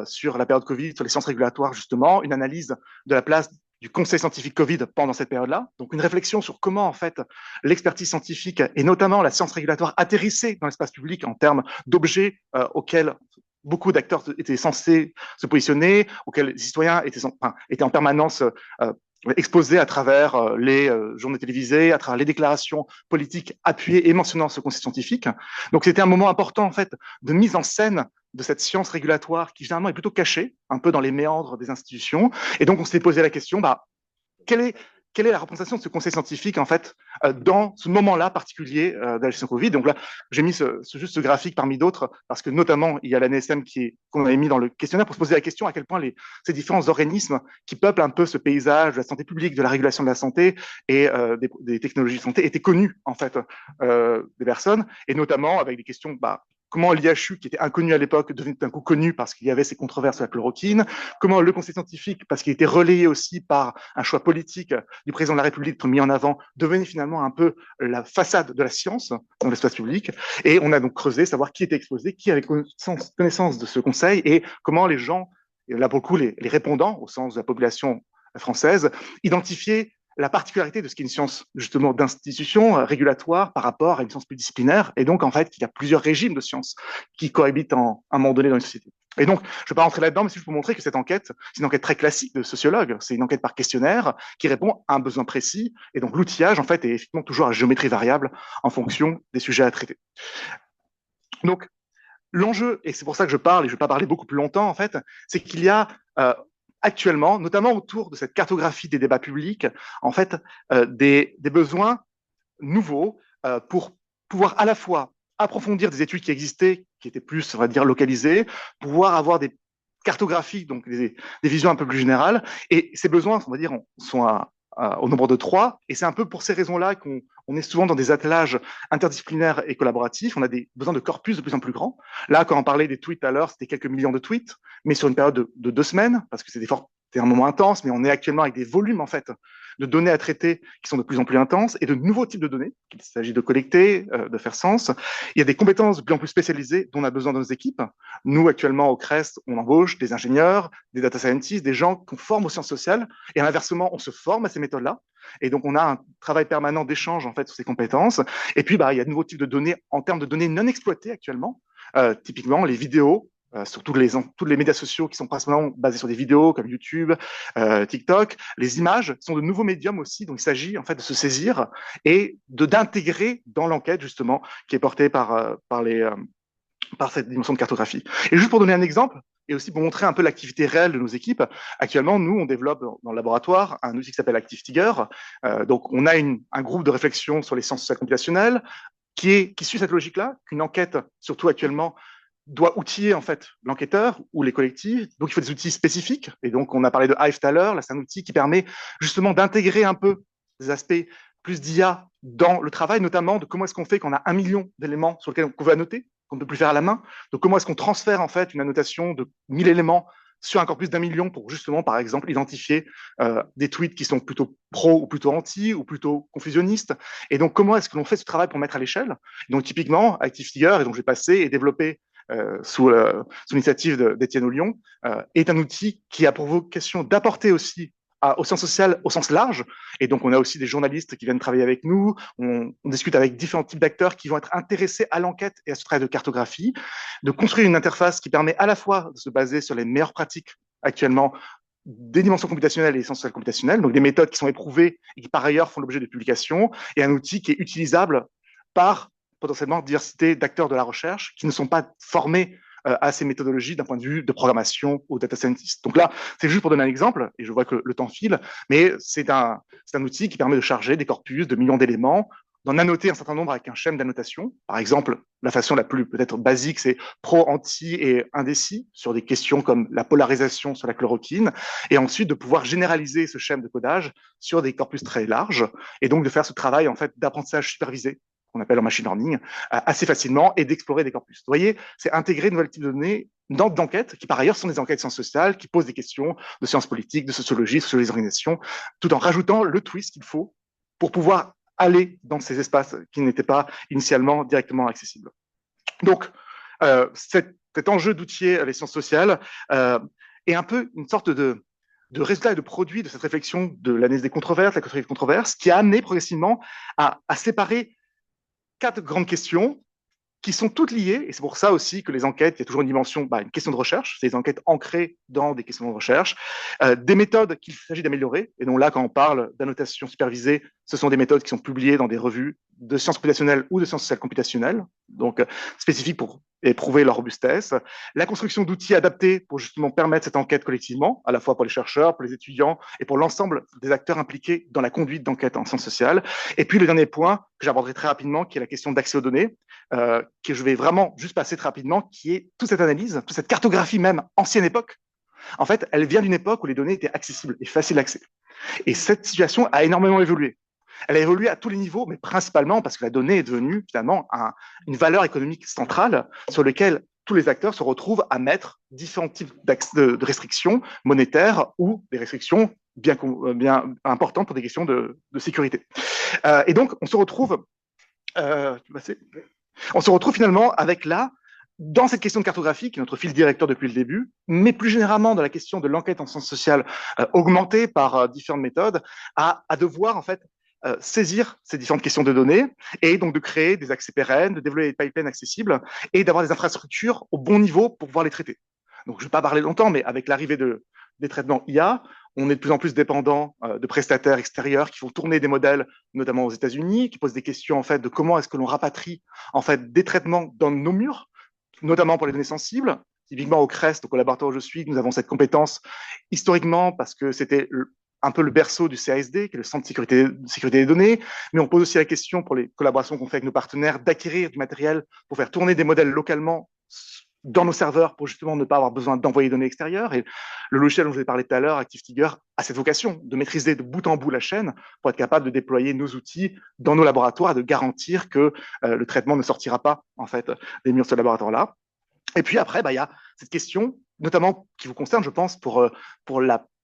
sur la période Covid, sur les sciences régulatoires, justement, une analyse de la place du conseil scientifique Covid pendant cette période-là. Donc, une réflexion sur comment, en fait, l'expertise scientifique et notamment la science régulatoire atterrissait dans l'espace public en termes d'objets auxquels beaucoup d'acteurs étaient censés se positionner, auxquels les citoyens étaient en permanence exposé à travers les journaux télévisés, à travers les déclarations politiques appuyées et mentionnant ce conseil scientifique. Donc c'était un moment important en fait de mise en scène de cette science régulatoire qui généralement est plutôt cachée, un peu dans les méandres des institutions. Et donc on s'est posé la question, quelle est, quelle est la représentation de ce conseil scientifique en fait dans ce moment-là particulier de la gestion Covid. Donc là, j'ai mis juste ce graphique parmi d'autres parce que notamment il y a l'ANSM qu'on avait mis dans le questionnaire pour se poser la question à quel point ces différents organismes qui peuplent un peu ce paysage de la santé publique, de la régulation de la santé et des technologies de santé étaient connus en fait des personnes et notamment avec des questions comment l'IHU, qui était inconnu à l'époque, devenait d'un coup connu parce qu'il y avait ces controverses sur la chloroquine, comment le conseil scientifique, parce qu'il était relayé aussi par un choix politique du président de la République mis en avant, devenait finalement un peu la façade de la science dans l'espace public. Et on a donc creusé, savoir qui était exposé, qui avait connaissance de ce conseil et comment les gens, et là pour le coup les répondants, au sens de la population française, identifiaient la particularité de ce qui est une science justement d'institution régulatoire par rapport à une science plus disciplinaire, et donc en fait qu'il y a plusieurs régimes de sciences qui cohabitent à un moment donné dans une société. Et donc, je ne vais pas rentrer là-dedans, mais c'est juste pour montrer que cette enquête, c'est une enquête très classique de sociologue, c'est une enquête par questionnaire qui répond à un besoin précis, et donc l'outillage en fait est effectivement toujours à géométrie variable en fonction des sujets à traiter. Donc, l'enjeu, et c'est pour ça que je parle, et je ne vais pas parler beaucoup plus longtemps en fait, c'est qu'il y a actuellement, notamment autour de cette cartographie des débats publics, en fait, des besoins nouveaux pour pouvoir à la fois approfondir des études qui existaient, qui étaient plus, on va dire, localisées, pouvoir avoir des cartographies, donc des visions un peu plus générales. Et ces besoins, on va dire, sont au nombre de 3. Et c'est un peu pour ces raisons-là qu'on est souvent dans des attelages interdisciplinaires et collaboratifs. On a des besoins de corpus de plus en plus grands. Là, quand on parlait des tweets à l'heure, c'était quelques millions de tweets, mais sur une période de 2 semaines, parce que c'était un moment intense, mais on est actuellement avec des volumes, en fait, de données à traiter qui sont de plus en plus intenses et de nouveaux types de données qu'il s'agit de collecter, de faire sens. Il y a des compétences de plus en plus spécialisées dont on a besoin dans nos équipes. Nous, actuellement, au CREST, on embauche des ingénieurs, des data scientists, des gens qu'on forme aux sciences sociales. Et inversement, on se forme à ces méthodes-là. Et donc, on a un travail permanent d'échange, en fait, sur ces compétences. Et puis, il y a de nouveaux types de données en termes de données non exploitées actuellement. Typiquement, les vidéos, sur tous les médias sociaux qui sont principalement basés sur des vidéos comme YouTube, TikTok. Les images sont de nouveaux médiums aussi, donc il s'agit en fait de se saisir et d'intégrer dans l'enquête justement qui est portée par cette dimension de cartographie. Et juste pour donner un exemple, et aussi pour montrer un peu l'activité réelle de nos équipes, actuellement, nous, on développe dans le laboratoire un outil qui s'appelle ActiveTigger. Donc, on a un groupe de réflexion sur les sciences sociales computationnelles qui suit cette logique-là, qu'une enquête, surtout actuellement, doit outiller en fait l'enquêteur ou les collectifs. Donc il faut des outils spécifiques. Et donc on a parlé de Hive tout à l'heure. Là, c'est un outil qui permet justement d'intégrer un peu des aspects plus d'IA dans le travail, notamment de comment est-ce qu'on fait qu'on a 1 million d'éléments sur lesquels on veut annoter, qu'on ne peut plus faire à la main. Donc comment est-ce qu'on transfère en fait une annotation de 1000 éléments sur un corpus d'1 million pour justement, par exemple, identifier des tweets qui sont plutôt pro ou plutôt anti ou plutôt confusionnistes. Et donc, comment est-ce que l'on fait ce travail pour mettre à l'échelle? Donc, typiquement, ActiveTigger, et donc j'ai passé et développé sous l'initiative d'Étienne Ollion, est un outil qui a pour vocation d'apporter aussi aux sciences sociales au sens large. Et donc, on a aussi des journalistes qui viennent travailler avec nous. On discute avec différents types d'acteurs qui vont être intéressés à l'enquête et à ce travail de cartographie, de construire une interface qui permet à la fois de se baser sur les meilleures pratiques actuellement des dimensions computationnelles et des sciences sociales computationnelles, donc des méthodes qui sont éprouvées et qui par ailleurs font l'objet de publications, et un outil qui est utilisable par potentiellement diversité d'acteurs de la recherche qui ne sont pas formés à ces méthodologies d'un point de vue de programmation ou data scientist. Donc là, c'est juste pour donner un exemple, et je vois que le temps file, mais c'est un outil qui permet de charger des corpus de millions d'éléments, d'en annoter un certain nombre avec un schème d'annotation. Par exemple, la façon la plus peut-être basique, c'est pro, anti et indécis sur des questions comme la polarisation sur la chloroquine, et ensuite de pouvoir généraliser ce schème de codage sur des corpus très larges, et donc de faire ce travail en fait d'apprentissage supervisé qu'on appelle en machine learning, assez facilement et d'explorer des corpus. Vous voyez, c'est intégrer de nouvelles types de données d'enquêtes, qui par ailleurs sont des enquêtes sciences sociales, qui posent des questions de sciences politiques, de sociologie, des organisations, tout en rajoutant le twist qu'il faut pour pouvoir aller dans ces espaces qui n'étaient pas initialement directement accessibles. Donc, cet enjeu d'outiller les sciences sociales est un peu une sorte de résultat et de produit de cette réflexion de l'analyse des controverses, la cartographie des controverses, qui a amené progressivement à séparer 4 grandes questions qui sont toutes liées, et c'est pour ça aussi que les enquêtes, il y a toujours une dimension, une question de recherche, c'est des enquêtes ancrées dans des questions de recherche, des méthodes qu'il s'agit d'améliorer, et donc là, quand on parle d'annotation supervisée, ce sont des méthodes qui sont publiées dans des revues de sciences computationnelles ou de sciences sociales computationnelles, donc spécifiques pour éprouver leur robustesse, la construction d'outils adaptés pour justement permettre cette enquête collectivement, à la fois pour les chercheurs, pour les étudiants et pour l'ensemble des acteurs impliqués dans la conduite d'enquête en sciences sociales. Et puis le dernier point que j'aborderai très rapidement, qui est la question d'accès aux données, que je vais vraiment juste passer très rapidement, qui est toute cette analyse, toute cette cartographie même ancienne époque. En fait, elle vient d'une époque où les données étaient accessibles et faciles d'accès. Et cette situation a énormément évolué. Elle a évolué à tous les niveaux, mais principalement parce que la donnée est devenue finalement une valeur économique centrale sur laquelle tous les acteurs se retrouvent à mettre différents types de restrictions monétaires ou des restrictions bien importantes pour des questions de sécurité. Et donc, on se retrouve finalement avec là, dans cette question de cartographie, qui est notre fil directeur depuis le début, mais plus généralement dans la question de l'enquête en sciences sociales augmentée par différentes méthodes, à devoir en fait saisir ces différentes questions de données et donc de créer des accès pérennes, de développer des pipelines accessibles et d'avoir des infrastructures au bon niveau pour pouvoir les traiter. Donc, je ne vais pas parler longtemps, mais avec l'arrivée des traitements IA, on est de plus en plus dépendant de prestataires extérieurs qui font tourner des modèles, notamment aux États-Unis, qui posent des questions en fait de comment est-ce que l'on rapatrie en fait des traitements dans nos murs, notamment pour les données sensibles. Typiquement au CREST, au laboratoire où je suis, nous avons cette compétence historiquement parce que c'était un peu le berceau du CASD, qui est le Centre de sécurité des données, mais on pose aussi la question pour les collaborations qu'on fait avec nos partenaires d'acquérir du matériel pour faire tourner des modèles localement dans nos serveurs pour justement ne pas avoir besoin d'envoyer des données extérieures. Et le logiciel dont je vous ai parlé tout à l'heure, ActiveTigger, a cette vocation de maîtriser de bout en bout la chaîne pour être capable de déployer nos outils dans nos laboratoires et de garantir que le traitement ne sortira pas en fait des murs de ce laboratoire-là. Et puis après, il y a cette question, notamment qui vous concerne, je pense, pour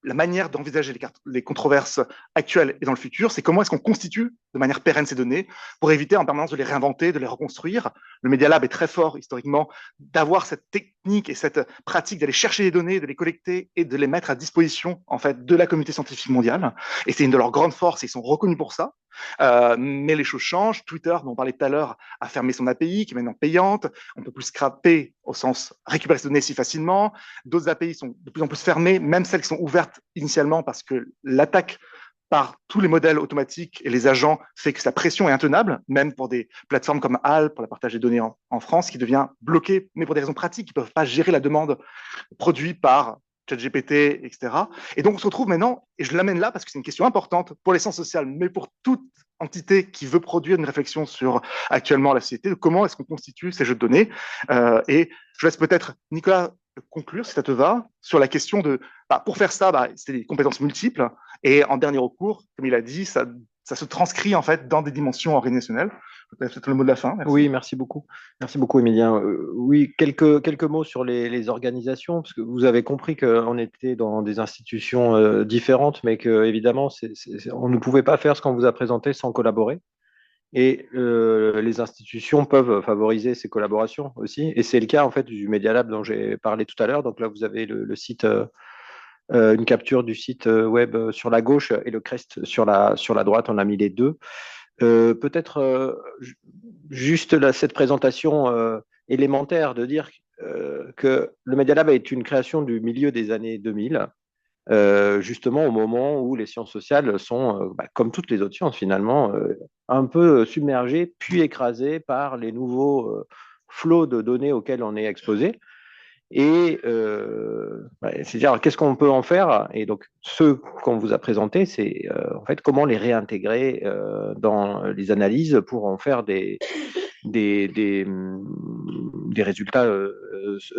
la manière d'envisager les controverses actuelles et dans le futur, c'est comment est-ce qu'on constitue de manière pérenne ces données pour éviter en permanence de les réinventer, de les reconstruire. Le Media Lab est très fort historiquement d'avoir cette technique et cette pratique d'aller chercher les données, de les collecter et de les mettre à disposition en fait de la communauté scientifique mondiale. Et c'est une de leurs grandes forces et ils sont reconnus pour ça. Mais les choses changent. Twitter, dont on parlait tout à l'heure, a fermé son API, qui est maintenant payante. On ne peut plus scraper au sens récupérer ces données si facilement. D'autres API sont de plus en plus fermées, même celles qui sont ouvertes initialement parce que l'attaque par tous les modèles automatiques et les agents fait que sa pression est intenable, même pour des plateformes comme HAL, pour le partage des données en France, qui devient bloqué, mais pour des raisons pratiques, ils ne peuvent pas gérer la demande produite par ChatGPT, etc. Et donc, on se retrouve maintenant, et je l'amène là parce que c'est une question importante pour les sciences sociales, mais pour toute entité qui veut produire une réflexion sur actuellement la société, de comment est-ce qu'on constitue ces jeux de données. Et je laisse peut-être Nicolas conclure, si ça te va, sur la question de, pour faire ça, c'est des compétences multiples, et en dernier recours, comme il a dit, ça se transcrit en fait dans des dimensions organisationnelles. Peut-être le mot de la fin. Merci. Oui, merci beaucoup. Merci beaucoup, Émilien. Oui, quelques mots sur les organisations, parce que vous avez compris qu'on était dans des institutions différentes, mais que évidemment, on ne pouvait pas faire ce qu'on vous a présenté sans collaborer. Et les institutions peuvent favoriser ces collaborations aussi. Et c'est le cas en fait du Media Lab dont j'ai parlé tout à l'heure. Donc là, vous avez le site, une capture du site web sur la gauche et le CREST sur la droite. On a mis les deux. Peut-être juste cette présentation élémentaire de dire que le Media Lab est une création du milieu des années 2000, justement au moment où les sciences sociales sont, comme toutes les autres sciences finalement, un peu submergées puis écrasées par les nouveaux flots de données auxquels on est exposé. Et c'est-à-dire, qu'est-ce qu'on peut en faire? Et donc, ce qu'on vous a présenté, c'est en fait comment les réintégrer dans les analyses pour en faire des résultats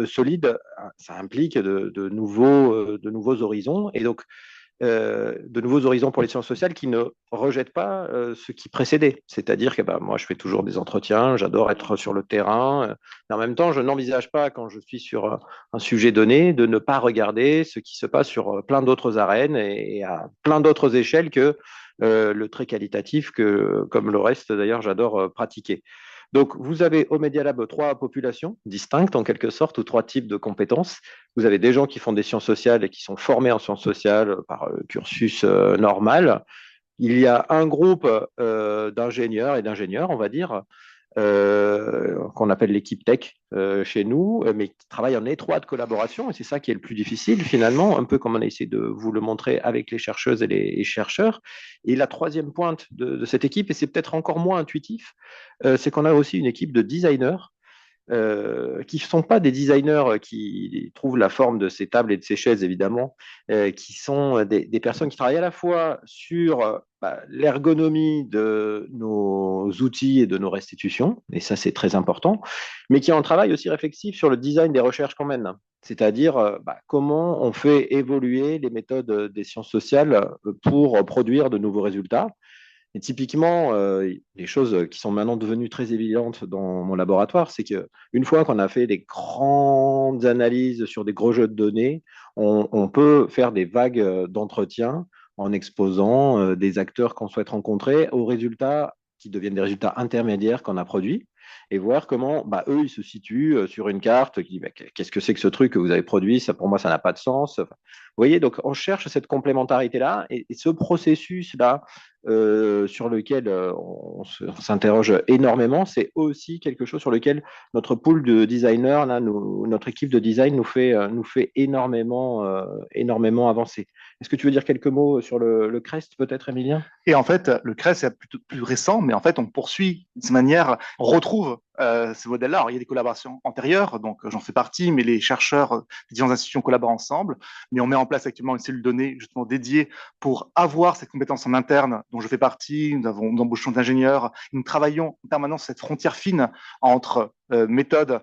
solides. Ça implique de nouveaux horizons. Et donc, de nouveaux horizons pour les sciences sociales qui ne rejettent pas ce qui précédait. C'est-à-dire que moi, je fais toujours des entretiens, j'adore être sur le terrain, mais en même temps, je n'envisage pas, quand je suis sur un sujet donné, de ne pas regarder ce qui se passe sur plein d'autres arènes et à plein d'autres échelles que le très qualitatif, que, comme le reste, d'ailleurs, j'adore pratiquer. Donc, vous avez au Media Lab 3 populations distinctes, en quelque sorte, ou 3 types de compétences. Vous avez des gens qui font des sciences sociales et qui sont formés en sciences sociales par cursus normal. Il y a un groupe d'ingénieurs et d'ingénieurs, on va dire, qu'on appelle l'équipe tech chez nous, mais qui travaille en étroite collaboration, et c'est ça qui est le plus difficile finalement, un peu comme on a essayé de vous le montrer avec les chercheuses et les chercheurs. Et la troisième pointe de cette équipe, et c'est peut-être encore moins intuitif, c'est qu'on a aussi une équipe de designers qui ne sont pas des designers qui trouvent la forme de ces tables et de ces chaises, évidemment, qui sont des personnes qui travaillent à la fois sur l'ergonomie de nos outils et de nos restitutions, et ça c'est très important, mais qui ont un travail aussi réflexif sur le design des recherches qu'on mène. C'est-à-dire comment on fait évoluer les méthodes des sciences sociales pour produire de nouveaux résultats. Et typiquement, les choses qui sont maintenant devenues très évidentes dans mon laboratoire, c'est qu'une fois qu'on a fait des grandes analyses sur des gros jeux de données, on peut faire des vagues d'entretien en exposant des acteurs qu'on souhaite rencontrer aux résultats qui deviennent des résultats intermédiaires qu'on a produits et voir comment eux, ils se situent sur une carte qui dit qu'est-ce que c'est que ce truc que vous avez produit, ça, pour moi, ça n'a pas de sens. Enfin, vous voyez, donc on cherche cette complémentarité-là et ce processus-là sur lequel on s'interroge énormément, c'est aussi quelque chose sur lequel notre pool de designers, là, notre équipe de design nous fait énormément avancer. Est-ce que tu veux dire quelques mots sur le CREST, peut-être, Emilien? Et en fait, le CREST est plutôt plus récent, mais en fait, on poursuit de cette manière, on retrouve ce modèle-là. Alors, il y a des collaborations antérieures, donc j'en fais partie, mais les chercheurs des différentes institutions collaborent ensemble. Mais on met en place actuellement une cellule donnée justement dédiée pour avoir cette compétence en interne dont je fais partie. Nous avons une embauche d'ingénieurs. Nous travaillons en permanence cette frontière fine entre méthode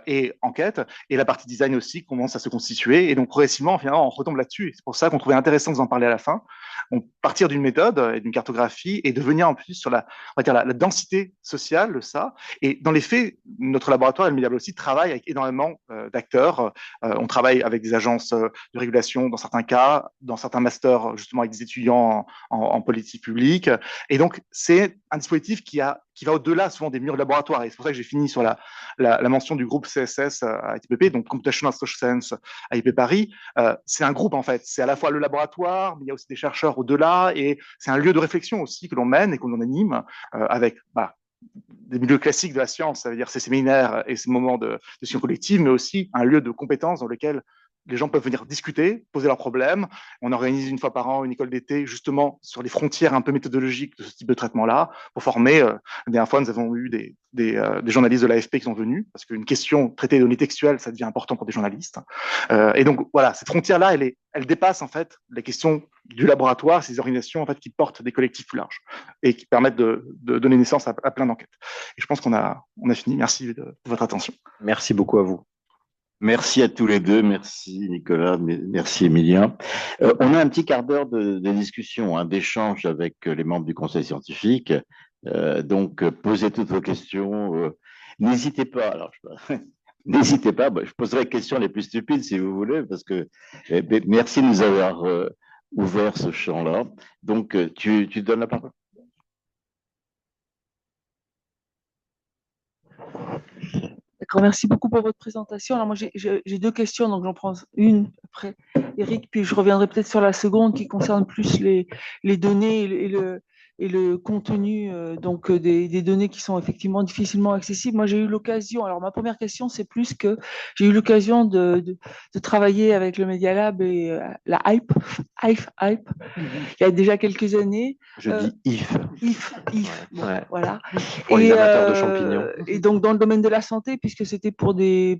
et enquête, et la partie design aussi commence à se constituer, et donc progressivement, finalement, on retombe là-dessus. C'est pour ça qu'on trouvait intéressant de vous en parler à la fin. On partir d'une méthode et d'une cartographie et de venir en plus sur on va dire la densité sociale de ça. Et dans les faits, notre laboratoire, Elmiliable aussi, travaille avec énormément d'acteurs. On travaille avec des agences de régulation dans certains cas, dans certains masters, justement avec des étudiants en politique publique. Et donc, c'est un dispositif qui va au-delà souvent des murs laboratoires. Et c'est pour ça que j'ai fini sur la mention du groupe CSS à ITPP, donc Computational Social Science à IP Paris. C'est un groupe, en fait. C'est à la fois le laboratoire, mais il y a aussi des chercheurs au-delà, et c'est un lieu de réflexion aussi que l'on mène et que l'on anime avec des milieux classiques de la science, ça veut dire ces séminaires et ces moments de science collective, mais aussi un lieu de compétences dans lequel les gens peuvent venir discuter, poser leurs problèmes. On organise une fois par an une école d'été justement sur les frontières un peu méthodologiques de ce type de traitement-là pour former. La dernière fois, nous avons eu des journalistes de l'AFP qui sont venus parce qu'une question traitée de données textuelles, ça devient important pour des journalistes. Et donc voilà, cette frontière-là, elle dépasse en fait la question du laboratoire, ces organisations en fait qui portent des collectifs plus larges et qui permettent de donner naissance à plein d'enquêtes. Et je pense qu'on a fini. Merci de votre attention. Merci beaucoup à vous. Merci à tous les deux, merci Nicolas, merci Emilien. On a un petit quart d'heure de discussion, d'échange avec les membres du conseil scientifique. Donc, posez toutes vos questions. N'hésitez pas. Alors, n'hésitez pas. Je poserai les questions les plus stupides si vous voulez, parce que merci de nous avoir ouvert ce champ-là. Donc, tu donnes la parole. D'accord, merci beaucoup pour votre présentation. Alors moi, j'ai deux questions, donc j'en prends une après Eric, puis je reviendrai peut-être sur la seconde qui concerne plus les données et le contenu donc des données qui sont effectivement difficilement accessibles. Moi, j'ai eu l'occasion, alors ma première question, c'est plus que j'ai eu l'occasion de travailler avec le Media Lab et la HYPE, il y a déjà quelques années. Je dis IF. Bon, ouais. Voilà. Pour les amateurs de champignons. Et donc, dans le domaine de la santé, puisque c'était pour des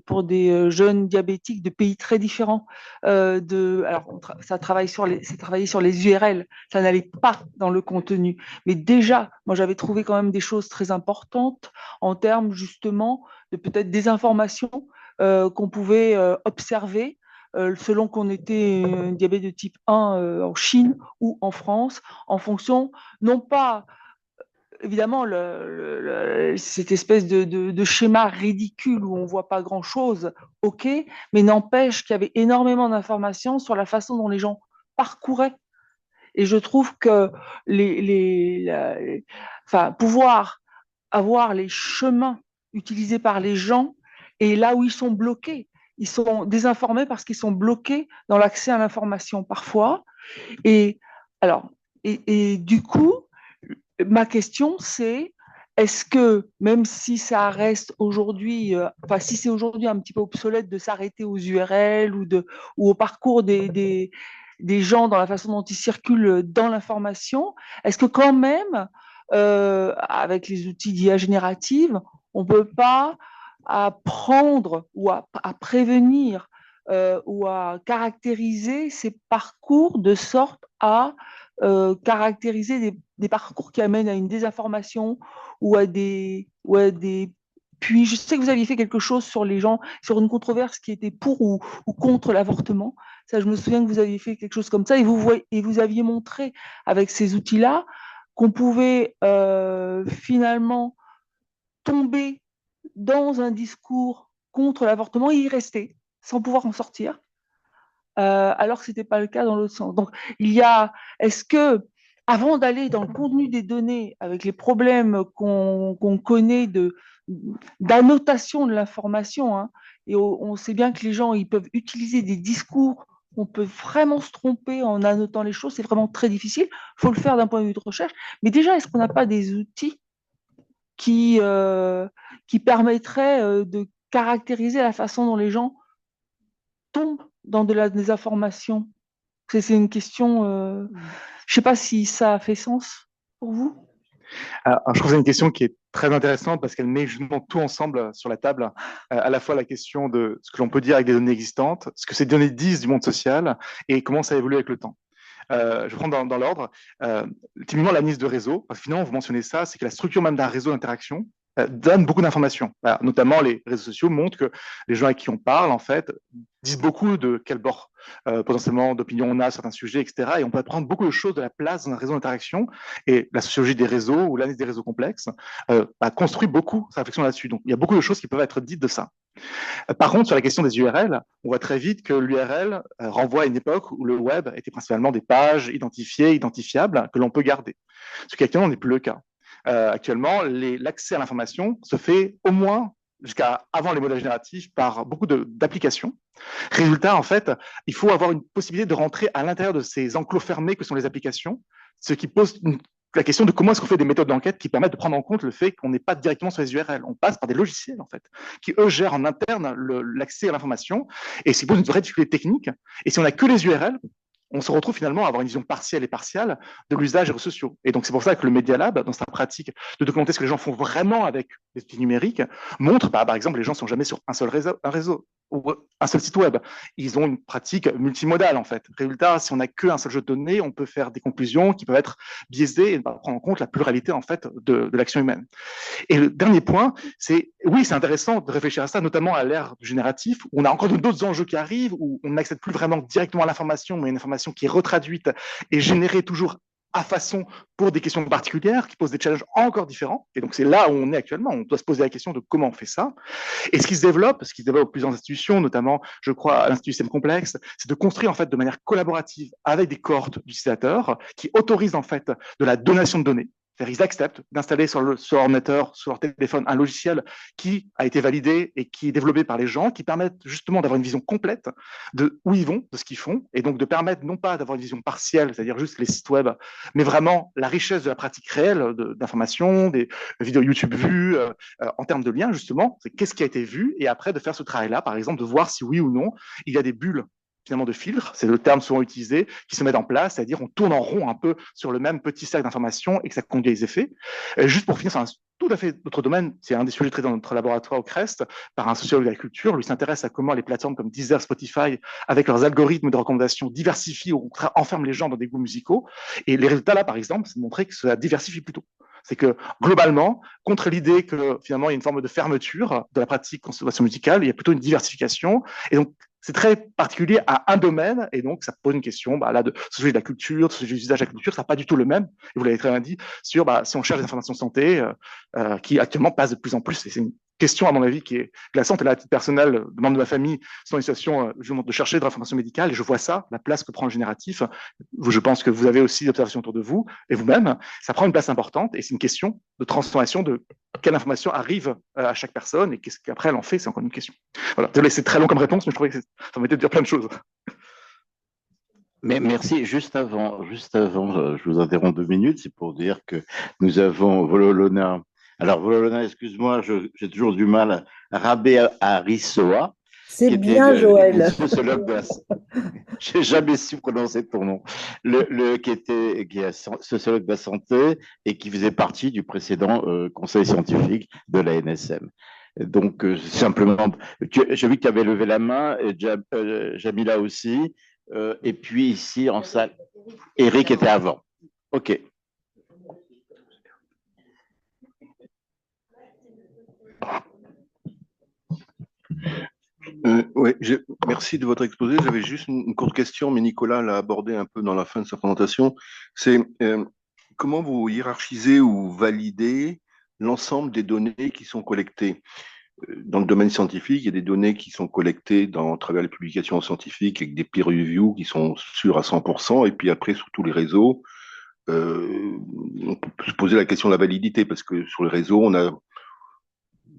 jeunes diabétiques de pays très différents. Alors, ça travaillait sur les URL, ça n'allait pas dans le contenu. Mais déjà, moi, j'avais trouvé quand même des choses très importantes en termes, justement, de peut-être des informations qu'on pouvait observer selon qu'on était un diabète de type 1 en Chine ou en France, en fonction, non pas évidemment, cette espèce de schéma ridicule où on ne voit pas grand-chose, ok, mais n'empêche qu'il y avait énormément d'informations sur la façon dont les gens parcouraient. Et je trouve que pouvoir avoir les chemins utilisés par les gens et là où ils sont bloqués, ils sont désinformés parce qu'ils sont bloqués dans l'accès à l'information parfois. Et du coup, ma question, c'est est-ce que, même si ça reste aujourd'hui, enfin, si c'est aujourd'hui un petit peu obsolète de s'arrêter aux URL ou au parcours des gens dans la façon dont ils circulent dans l'information, est-ce que quand même, avec les outils d'IA générative, on ne peut pas apprendre ou à prévenir ou à caractériser ces parcours de sorte à caractériser des parcours qui amènent à une désinformation ou à des. Puis je sais que vous aviez fait quelque chose sur les gens, sur une controverse qui était pour ou contre l'avortement. Ça, je me souviens que vous aviez fait quelque chose comme ça et vous aviez montré avec ces outils-là qu'on pouvait finalement tomber dans un discours contre l'avortement et y rester sans pouvoir en sortir, alors que ce n'était pas le cas dans l'autre sens. Donc, est-ce que, avant d'aller dans le contenu des données, avec les problèmes qu'on connaît d'annotation de l'information, hein, et on sait bien que les gens ils peuvent utiliser des discours, on peut vraiment se tromper en annotant les choses, c'est vraiment très difficile, il faut le faire d'un point de vue de recherche, mais déjà, est-ce qu'on n'a pas des outils qui permettraient de caractériser la façon dont les gens tombent dans de la désinformation? C'est une question, je ne sais pas si ça a fait sens pour vous. Alors, je trouve que c'est une question qui est très intéressante parce qu'elle met justement tout ensemble sur la table, à la fois la question de ce que l'on peut dire avec des données existantes, ce que ces données disent du monde social et comment ça évolue avec le temps. Je vais prendre dans l'ordre. Typiquement, l'analyse de réseau, parce que finalement, vous mentionnez ça, c'est que la structure même d'un réseau d'interaction donne beaucoup d'informations. Notamment, les réseaux sociaux montrent que les gens avec qui on parle, en fait, disent beaucoup de quel bord potentiellement d'opinion on a sur certains sujets, etc. Et on peut apprendre beaucoup de choses de la place dans un réseau d'interaction. Et la sociologie des réseaux ou l'analyse des réseaux complexes a construit beaucoup sa réflexion là-dessus. Donc, il y a beaucoup de choses qui peuvent être dites de ça. Par contre, sur la question des URL, on voit très vite que l'URL renvoie à une époque où le web était principalement des pages identifiées, identifiables, que l'on peut garder. Ce qui actuellement n'est plus le cas. Actuellement, l'accès à l'information se fait au moins jusqu'à avant les modèles génératifs par beaucoup d'applications. Résultat, en fait, il faut avoir une possibilité de rentrer à l'intérieur de ces enclos fermés que sont les applications, ce qui pose la question de comment est-ce qu'on fait des méthodes d'enquête qui permettent de prendre en compte le fait qu'on n'est pas directement sur les URL. On passe par des logiciels, en fait, qui, eux, gèrent en interne l'accès à l'information, et c'est une vraie difficulté technique. Et si on n'a que les URL, on se retrouve finalement à avoir une vision partielle et partiale de l'usage des réseaux sociaux. Et donc, c'est pour ça que le Media Lab, dans sa pratique de documenter ce que les gens font vraiment avec les outils numériques, montre, par exemple, les gens ne sont jamais sur un seul réseau ou un seul site web. Ils ont une pratique multimodale, en fait. Résultat, si on n'a qu'un seul jeu de données, on peut faire des conclusions qui peuvent être biaisées et ne pas prendre en compte la pluralité, en fait, de l'action humaine. Et le dernier point, c'est, oui, c'est intéressant de réfléchir à ça, notamment à l'ère du génératif, où on a encore d'autres enjeux qui arrivent, où on n'accède plus vraiment directement à l'information, mais une information qui est retraduite et générée toujours à façon pour des questions particulières, qui posent des challenges encore différents. Et donc, c'est là où on est actuellement. On doit se poser la question de comment on fait ça. Et ce qui se développe plusieurs institutions, notamment, je crois, à l'Institut Système Complexe, c'est de construire, en fait, de manière collaborative avec des cohortes d'utilisateurs qui autorisent, en fait, de la donation de données. C'est-à-dire ils acceptent d'installer sur leur ordinateur, sur leur téléphone, un logiciel qui a été validé et qui est développé par les gens, qui permettent justement d'avoir une vision complète de où ils vont, de ce qu'ils font, et donc de permettre non pas d'avoir une vision partielle, c'est-à-dire juste les sites web, mais vraiment la richesse de la pratique réelle d'information, des vidéos YouTube vues, en termes de liens justement, c'est qu'est-ce qui a été vu, et après de faire ce travail-là, par exemple, de voir si oui ou non il y a des bulles finalement de filtres, c'est le terme souvent utilisé, qui se mettent en place, c'est-à-dire on tourne en rond un peu sur le même petit cercle d'informations et que ça conduit à des effets. Juste pour finir sur un tout à fait autre domaine, c'est un des sujets traités dans notre laboratoire au CREST par un sociologue de la culture, lui s'intéresse à comment les plateformes comme Deezer, Spotify, avec leurs algorithmes de recommandation, diversifient ou au contraire enferment les gens dans des goûts musicaux. Et les résultats là, par exemple, c'est de montrer que ça diversifie plutôt. C'est que globalement, contre l'idée que finalement il y a une forme de fermeture de la pratique de consommation musicale, il y a plutôt une diversification. Et donc, c'est très particulier à un domaine, et donc ça pose une question là, de ce sujet de la culture, de ce sujet de l'usage de la culture, ça n'a pas du tout le même, et vous l'avez très bien dit, sur si on cherche des informations de santé, qui actuellement passent de plus en plus, et c'est une question à mon avis qui est glaçante, et là, à titre personnel, de membres de ma famille sont en situation de chercher de l'information médicale, et je vois ça, la place que prend le génératif, je pense que vous avez aussi des observations autour de vous, et vous-même, ça prend une place importante, et c'est une question de transformation de quelle information arrive à chaque personne, et qu'est-ce qu'après elle en fait, c'est encore une question. Voilà, désolé, c'est très long comme réponse, mais je trouvais que ça permettait de dire plein de choses. Mais merci. Juste avant, je vous interromps 2 minutes, c'est pour dire que nous avons l'honneur Alors, Volodina, excuse-moi, j'ai toujours du mal. Rabé Arisoa, C'est qui était bien, une Joël. sociologue de la... J'ai jamais su prononcer ton nom. Qui est sociologue de la santé et qui faisait partie du précédent conseil scientifique de la NSM. Donc, simplement, j'ai vu que tu avais levé la main, et Jamila aussi, et puis ici en salle, Eric était avant. OK. Oui, merci de votre exposé. J'avais juste une courte question, mais Nicolas l'a abordé un peu dans la fin de sa présentation. C'est comment vous hiérarchisez ou validez l'ensemble des données qui sont collectées? Dans le domaine scientifique, il y a des données qui sont collectées à travers les publications scientifiques avec des peer reviews qui sont sûrs à 100%, et puis après, sur tous les réseaux, on peut se poser la question de la validité, parce que sur les réseaux, on a,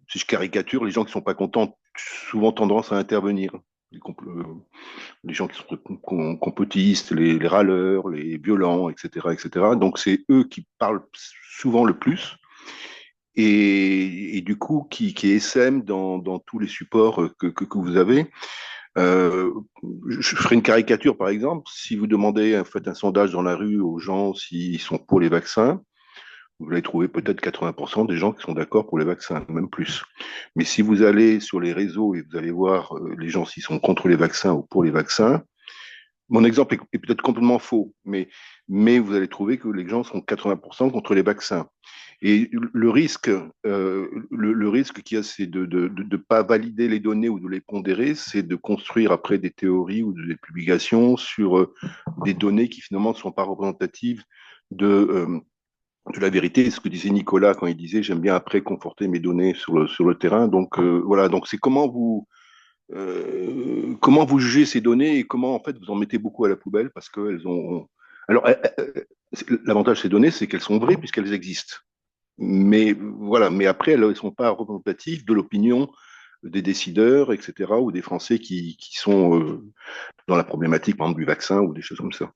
si je caricature, les gens qui ne sont pas contents ont souvent tendance à intervenir. Les gens qui sont complotistes, les râleurs, les violents, etc., etc. Donc c'est eux qui parlent souvent le plus et du coup qui essaiment dans tous les supports que vous avez. Euh, je ferai une caricature par exemple. Si vous demandez, faites un sondage dans la rue aux gens s'ils sont pour les vaccins, vous allez trouver peut-être 80% des gens qui sont d'accord pour les vaccins, même plus. Mais si vous allez sur les réseaux et vous allez voir les gens s'ils sont contre les vaccins ou pour les vaccins, mon exemple est peut-être complètement faux, mais vous allez trouver que les gens sont 80% contre les vaccins. Et le risque, le risque qu'il y a, c'est de ne pas valider les données ou de les pondérer, c'est de construire après des théories ou des publications sur des données qui finalement ne sont pas représentatives de la vérité. Ce que disait Nicolas quand il disait j'aime bien après conforter mes données sur le terrain. Donc voilà, donc c'est comment vous jugez ces données et comment en fait vous en mettez beaucoup à la poubelle parce qu'elles ont. Alors l'avantage de ces données, c'est qu'elles sont vraies puisqu'elles existent. Mais voilà, mais après elles ne sont pas représentatives de l'opinion des décideurs, etc., ou des Français qui sont dans la problématique, par exemple, du vaccin ou des choses comme ça.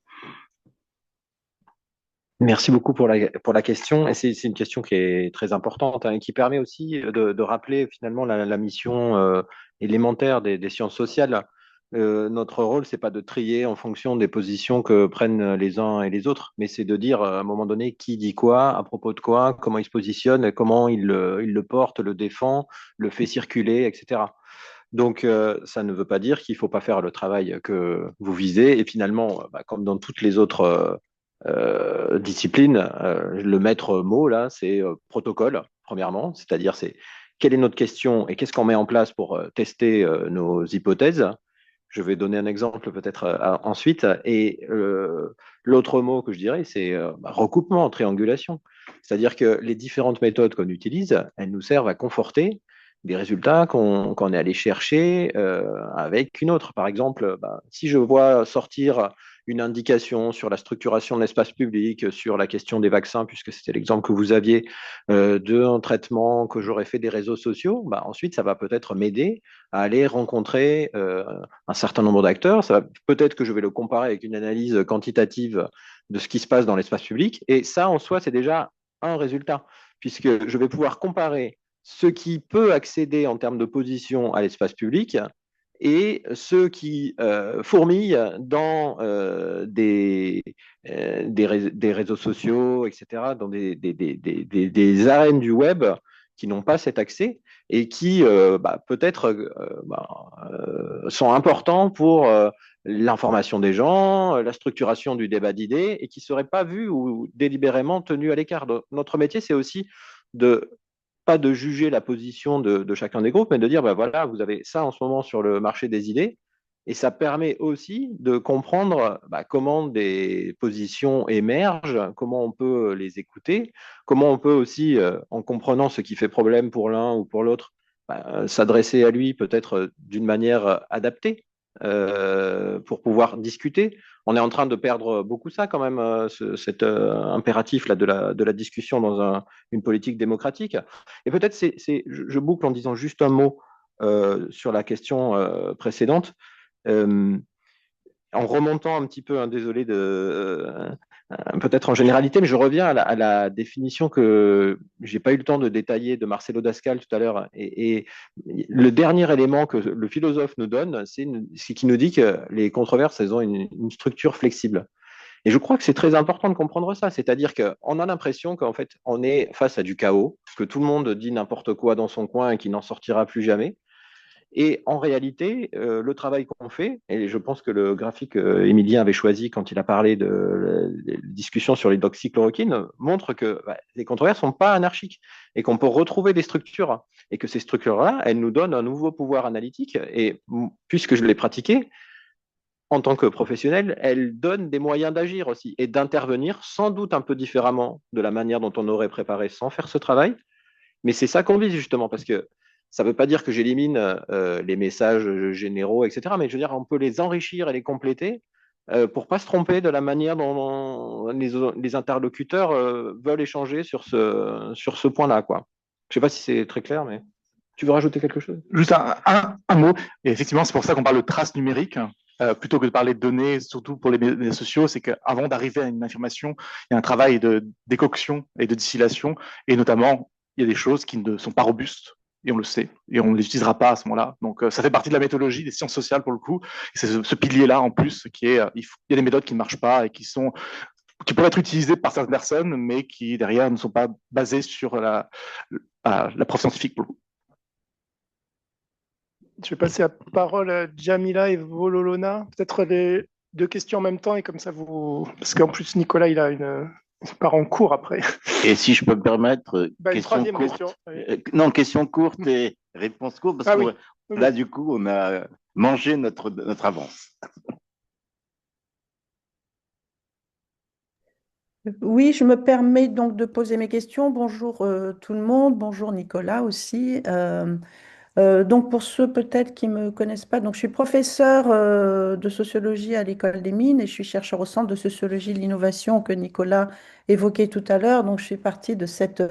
Merci beaucoup pour la question. Et c'est une question qui est très importante, hein, et qui permet aussi de rappeler finalement la mission élémentaire des sciences sociales. Notre rôle, c'est pas de trier en fonction des positions que prennent les uns et les autres, mais c'est de dire à un moment donné qui dit quoi, à propos de quoi, comment il se positionne, comment il le porte, le défend, le fait circuler, etc. Donc, ça ne veut pas dire qu'il ne faut pas faire le travail que vous visez. Et finalement, comme dans toutes les autres disciplines, le maître mot, là, c'est protocole, premièrement. C'est-à-dire, c'est quelle est notre question et qu'est-ce qu'on met en place pour tester nos hypothèses. Je vais donner un exemple peut-être ensuite. Et l'autre mot que je dirais, c'est recoupement, triangulation. C'est-à-dire que les différentes méthodes qu'on utilise, elles nous servent à conforter des résultats qu'on est allé chercher avec une autre. Par exemple, si je vois sortir une indication sur la structuration de l'espace public, sur la question des vaccins, puisque c'était l'exemple que vous aviez d'un traitement que j'aurais fait des réseaux sociaux, ensuite, ça va peut-être m'aider à aller rencontrer un certain nombre d'acteurs. Peut-être que je vais le comparer avec une analyse quantitative de ce qui se passe dans l'espace public. Et ça, en soi, c'est déjà un résultat, puisque je vais pouvoir comparer ce qui peut accéder en termes de position à l'espace public et ceux qui fourmillent dans des réseaux sociaux, etc., dans des arènes du web qui n'ont pas cet accès et qui peut-être sont importants pour l'information des gens, la structuration du débat d'idées et qui ne seraient pas vus ou délibérément tenus à l'écart. Donc, notre métier, c'est aussi de pas de juger la position de chacun des groupes, mais de dire, voilà, vous avez ça en ce moment sur le marché des idées, et ça permet aussi de comprendre comment des positions émergent, comment on peut les écouter, comment on peut aussi, en comprenant ce qui fait problème pour l'un ou pour l'autre, s'adresser à lui peut-être d'une manière adaptée pour pouvoir discuter. On est en train de perdre beaucoup ça quand même, cet impératif là de la discussion dans une politique démocratique. Et peut-être je boucle en disant juste un mot sur la question précédente. En remontant un petit peu, désolé peut-être en généralité, mais je reviens à la définition que j'ai pas eu le temps de détailler de Marcelo Dascal tout à l'heure. Et le dernier élément que le philosophe nous donne, c'est qu'il nous dit que les controverses, elles ont une structure flexible. Et je crois que c'est très important de comprendre ça, c'est-à-dire qu'on a l'impression qu'en fait, on est face à du chaos, que tout le monde dit n'importe quoi dans son coin et qu'il n'en sortira plus jamais. Et en réalité, le travail qu'on fait, et je pense que le graphique Émilien avait choisi quand il a parlé de discussions sur l'hydroxychloroquine, montre que les controverses ne sont pas anarchiques et qu'on peut retrouver des structures et que ces structures-là, elles nous donnent un nouveau pouvoir analytique. Et puisque je l'ai pratiqué, en tant que professionnel, elles donnent des moyens d'agir aussi et d'intervenir sans doute un peu différemment de la manière dont on aurait préparé sans faire ce travail. Mais c'est ça qu'on vise justement, parce que ça ne veut pas dire que j'élimine les messages généraux, etc. Mais je veux dire, on peut les enrichir et les compléter pour ne pas se tromper de la manière dont les interlocuteurs veulent échanger sur ce point-là, quoi. Je ne sais pas si c'est très clair, mais tu veux rajouter quelque chose? Juste un mot, et effectivement, c'est pour ça qu'on parle de traces numériques. Plutôt que de parler de données, surtout pour les médias sociaux, c'est qu'avant d'arriver à une information, il y a un travail de décoction et de distillation, et notamment, il y a des choses qui ne sont pas robustes, et on le sait, et on ne les utilisera pas à ce moment-là. Donc, ça fait partie de la méthodologie des sciences sociales, pour le coup, et c'est ce pilier-là, en plus, qui est, il y a des méthodes qui ne marchent pas et qui pourraient être utilisées par certaines personnes, mais qui, derrière, ne sont pas basées sur la preuve scientifique, pour le coup. Je vais passer la parole à Jamila et Vololona. Peut-être les deux questions en même temps et comme ça vous. Parce qu'en plus, Nicolas, il part en cours après. Et si je peux me permettre, Une question troisième courte. question. Oui. Non, question courte et réponse courte, parce que Oui. là, du coup, on a mangé notre avance. Oui, je me permets donc de poser mes questions. Bonjour tout le monde, bonjour Nicolas aussi. Donc pour ceux peut-être qui ne me connaissent pas, donc je suis professeur de sociologie à l'École des Mines et je suis chercheur au Centre de sociologie de l'innovation que Nicolas évoquait tout à l'heure. Donc je suis partie de cette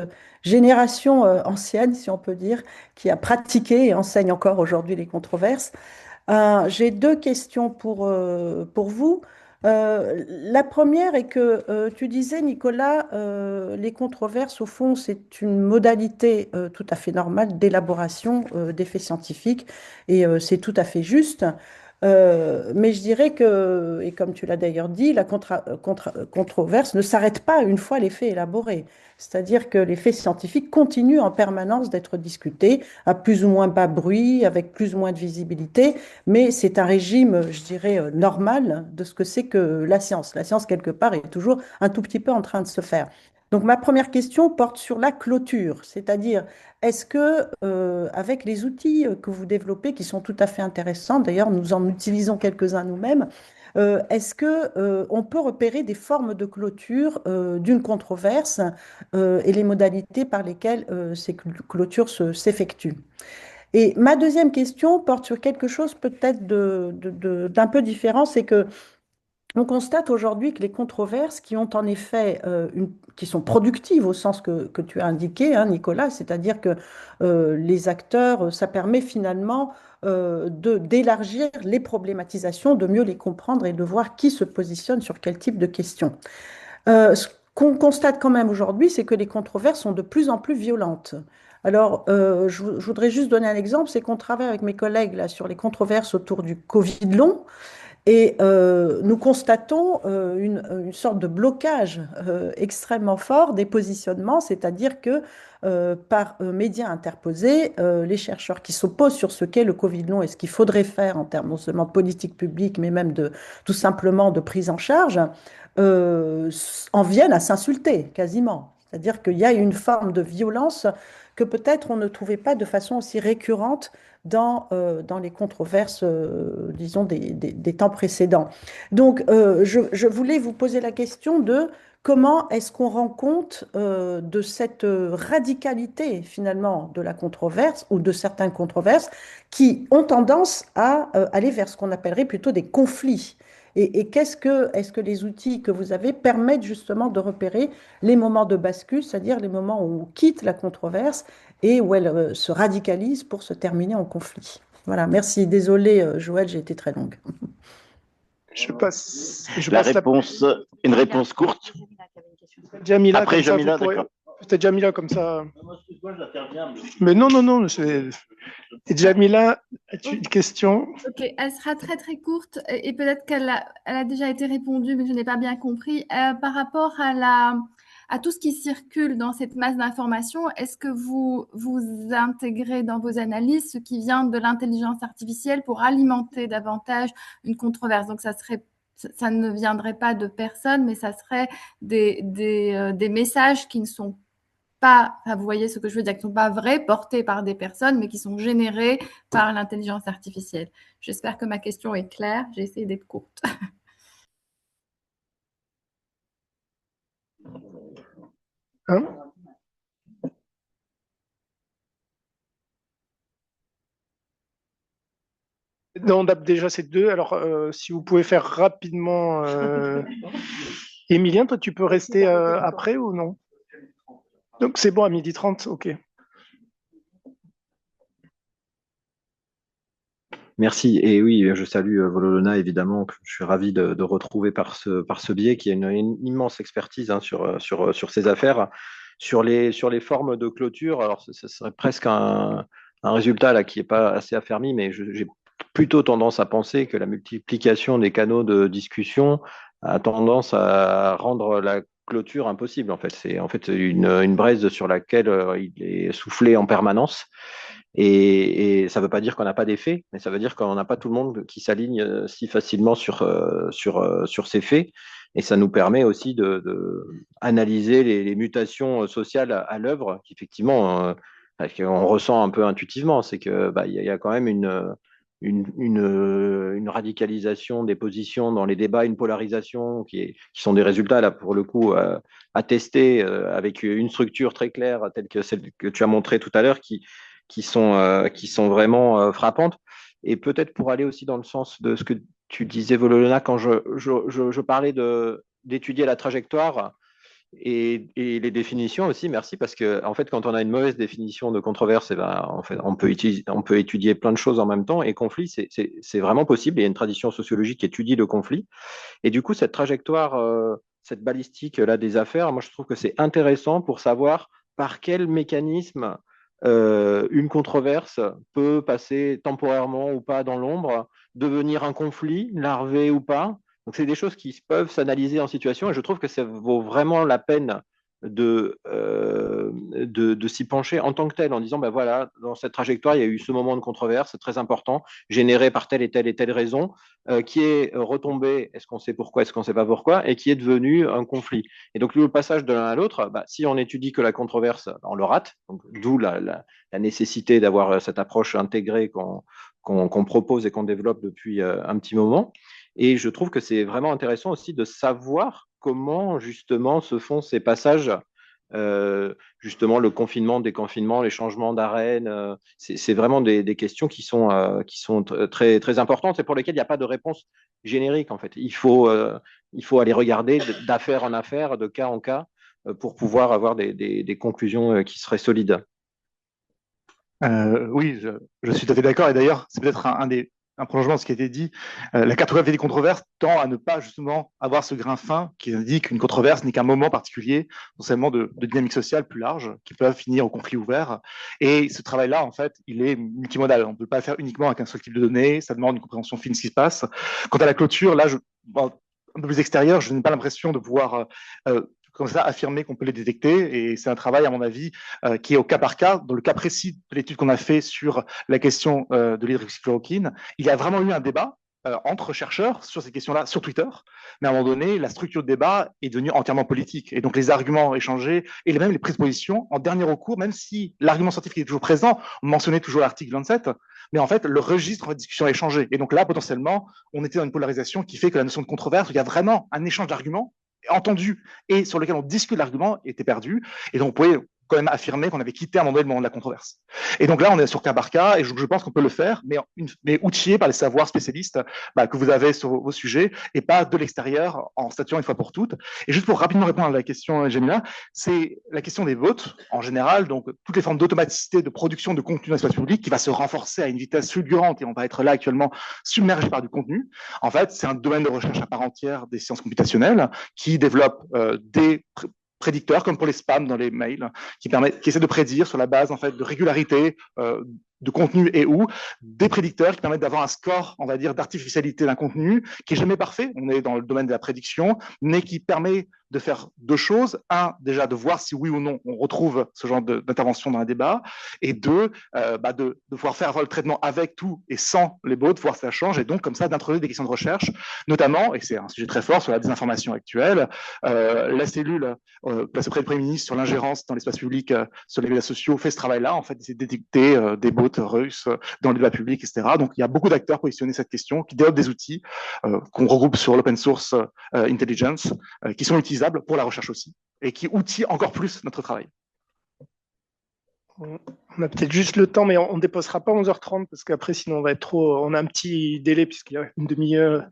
génération ancienne, si on peut dire, qui a pratiqué et enseigne encore aujourd'hui les controverses. J'ai deux questions pour vous. La première est que tu disais, Nicolas, les controverses, au fond, c'est une modalité tout à fait normale d'élaboration des faits scientifiques et c'est tout à fait juste. Mais je dirais que, et comme tu l'as d'ailleurs dit, la controverse ne s'arrête pas une fois les faits élaborés. C'est-à-dire que les faits scientifiques continuent en permanence d'être discutés à plus ou moins bas bruit, avec plus ou moins de visibilité, mais c'est un régime, je dirais, normal de ce que c'est que la science. La science, quelque part, est toujours un tout petit peu en train de se faire. Donc ma première question porte sur la clôture, c'est-à-dire est-ce que avec les outils que vous développez, qui sont tout à fait intéressants, d'ailleurs nous en utilisons quelques-uns nous-mêmes, est-ce que on peut repérer des formes de clôture d'une controverse et les modalités par lesquelles ces clôtures s'effectuent? Et ma deuxième question porte sur quelque chose peut-être d'un peu différent, c'est que on constate aujourd'hui que les controverses qui ont en effet qui sont productives au sens que tu as indiqué, hein, Nicolas, c'est-à-dire que les acteurs, ça permet finalement d'élargir les problématisations, de mieux les comprendre et de voir qui se positionne sur quel type de questions. Ce qu'on constate quand même aujourd'hui, c'est que les controverses sont de plus en plus violentes. Alors, je voudrais juste donner un exemple, c'est qu'on travaille avec mes collègues là, sur les controverses autour du Covid long. Et nous constatons une sorte de blocage extrêmement fort des positionnements, c'est-à-dire que par médias interposés, les chercheurs qui s'opposent sur ce qu'est le Covid long et ce qu'il faudrait faire en termes non seulement de politique publique, mais même de tout simplement de prise en charge, en viennent à s'insulter quasiment. C'est-à-dire qu'il y a une forme de violence que peut-être on ne trouvait pas de façon aussi récurrente dans les controverses, disons, des temps précédents. Donc, je voulais vous poser la question de comment est-ce qu'on rend compte de cette radicalité, finalement, de la controverse ou de certaines controverses qui ont tendance à aller vers ce qu'on appellerait plutôt des conflits. Et est-ce que les outils que vous avez permettent justement de repérer les moments de bascule, c'est-à-dire les moments où on quitte la controverse et où elle se radicalise pour se terminer en conflit. Voilà, merci. Désolée, Joël, j'ai été très longue. Je passe. Une réponse courte. Jamila, Après Jamila, d'accord. Peut-être Jamila comme ça. Mais non. Et Jamila, as-tu une question? Ok, elle sera très très courte et peut-être elle a déjà été répondue, mais je n'ai pas bien compris. Par rapport à tout ce qui circule dans cette masse d'informations, est-ce que vous intégrez dans vos analyses ce qui vient de l'intelligence artificielle pour alimenter davantage une controverse? Donc ça ne viendrait pas de personne, mais ça serait des messages qui ne sont pas, enfin, vous voyez ce que je veux dire, qui ne sont pas vrais, portés par des personnes, mais qui sont générés par l'intelligence artificielle. J'espère que ma question est claire. J'ai essayé d'être courte. Hein? Non, on a déjà ces deux. Alors, si vous pouvez faire rapidement. Émilien, toi, tu peux rester après ou non? Donc, c'est bon, à 12h30, ok. Merci. Et oui, je salue Vololona, évidemment, que je suis ravi de retrouver par ce biais, qui a une immense expertise sur ces affaires. Sur les formes de clôture, alors ce serait presque un résultat là, qui n'est pas assez affermi, mais j'ai plutôt tendance à penser que la multiplication des canaux de discussion a tendance à rendre la clôture impossible. En fait, c'est une braise sur laquelle il est soufflé en permanence. Et ça ne veut pas dire qu'on n'a pas d'effet, mais ça veut dire qu'on n'a pas tout le monde qui s'aligne si facilement sur ces faits. Et ça nous permet aussi d'analyser les mutations sociales à l'œuvre, qu'effectivement, on ressent un peu intuitivement. C'est que y a quand même une radicalisation des positions dans les débats, une polarisation qui sont des résultats, là, pour le coup, attestés avec une structure très claire, telle que celle que tu as montrée tout à l'heure, qui sont vraiment frappantes. Et peut-être pour aller aussi dans le sens de ce que tu disais, Vololona, quand je parlais d'étudier la trajectoire et les définitions aussi, merci, parce que en fait, quand on a une mauvaise définition de controverse, en fait, on peut étudier plein de choses en même temps, et conflit, c'est vraiment possible. Il y a une tradition sociologique qui étudie le conflit. Et du coup, cette trajectoire, cette balistique là des affaires, moi je trouve que c'est intéressant pour savoir par quel mécanisme une controverse peut passer temporairement ou pas dans l'ombre, devenir un conflit, larvé ou pas. Donc, c'est des choses qui peuvent s'analyser en situation, et je trouve que ça vaut vraiment la peine de s'y pencher en tant que tel, en disant, ben voilà, dans cette trajectoire, il y a eu ce moment de controverse très important, généré par telle et telle raison, qui est retombé, est-ce qu'on sait pourquoi, est-ce qu'on ne sait pas pourquoi, et qui est devenu un conflit. Et donc, le passage de l'un à l'autre, si on étudie que la controverse, on le rate, d'où la nécessité d'avoir cette approche intégrée qu'on propose et qu'on développe depuis un petit moment. Et je trouve que c'est vraiment intéressant aussi de savoir comment justement se font ces passages, justement le confinement, déconfinement, les changements d'arène. C'est vraiment des questions qui sont très, très importantes et pour lesquelles il n'y a pas de réponse générique en fait. Il faut aller regarder d'affaire en affaire, de cas en cas, pour pouvoir avoir des conclusions qui seraient solides. Oui, je suis tout à fait d'accord. Et d'ailleurs, c'est peut-être un prolongement de ce qui a été dit. La cartographie des controverses tend à ne pas justement avoir ce grain fin qui indique qu'une controverse n'est qu'un moment particulier, non seulement de dynamique sociale plus large, qui peuvent finir au conflit ouvert. Et ce travail-là, en fait, il est multimodal. On ne peut pas le faire uniquement avec un seul type de données. Ça demande une compréhension fine de ce qui se passe. Quant à la clôture, là, un peu plus extérieur, je n'ai pas l'impression de pouvoir comme ça affirmer qu'on peut les détecter. Et c'est un travail, à mon avis, qui est au cas par cas. Dans le cas précis de l'étude qu'on a fait sur la question de l'hydroxychloroquine, il y a vraiment eu un débat entre chercheurs sur ces questions-là sur Twitter. Mais à un moment donné, la structure de débat est devenue entièrement politique. Et donc, les arguments échangés et même les prises de position, en dernier recours, même si l'argument scientifique est toujours présent, on mentionnait toujours l'article 27, mais en fait, le registre de discussion a changé. Et donc là, potentiellement, on était dans une polarisation qui fait que la notion de controverse, où il y a vraiment un échange d'arguments entendu et sur lequel on discute l'argument, était perdu. Et donc, vous pouvez quand même affirmé qu'on avait quitté à un moment donné le moment de la controverse. Et donc là, on est sur cas par cas, et je pense qu'on peut le faire, mais outillé par les savoirs spécialistes que vous avez sur vos sujets, et pas de l'extérieur, en statuant une fois pour toutes. Et juste pour rapidement répondre à la question, Jamila, c'est la question des bots, en général, donc toutes les formes d'automaticité de production de contenu dans l'espace public qui va se renforcer à une vitesse fulgurante, et on va être là actuellement submergé par du contenu. En fait, c'est un domaine de recherche à part entière des sciences computationnelles qui développe des prédicteurs, comme pour les spams dans les mails, qui essaient de prédire sur la base en fait de régularité de contenu et ou des prédicteurs qui permettent d'avoir un score, on va dire, d'artificialité d'un contenu qui est jamais parfait. On est dans le domaine de la prédiction, mais qui permet de faire deux choses. Un, déjà de voir si oui ou non on retrouve ce genre d'intervention dans un débat, et deux, de pouvoir faire le traitement avec tout et sans les bots, voir si ça change, et donc comme ça d'introduire des questions de recherche, notamment, et c'est un sujet très fort sur la désinformation actuelle, la cellule placée auprès du Premier ministre sur l'ingérence dans l'espace public, sur les médias sociaux, fait ce travail-là, en fait, d'essayer de détecter des bots russes dans le débat public, etc. Donc il y a beaucoup d'acteurs positionnés cette question, qui développent des outils qu'on regroupe sur l'open source intelligence, qui sont utilisables pour la recherche aussi, et qui outillent encore plus notre travail. On a peut-être juste le temps, mais on ne dépassera pas 11h30 parce qu'après, sinon, on va être trop. On a un petit délai puisqu'il y a une demi-heure.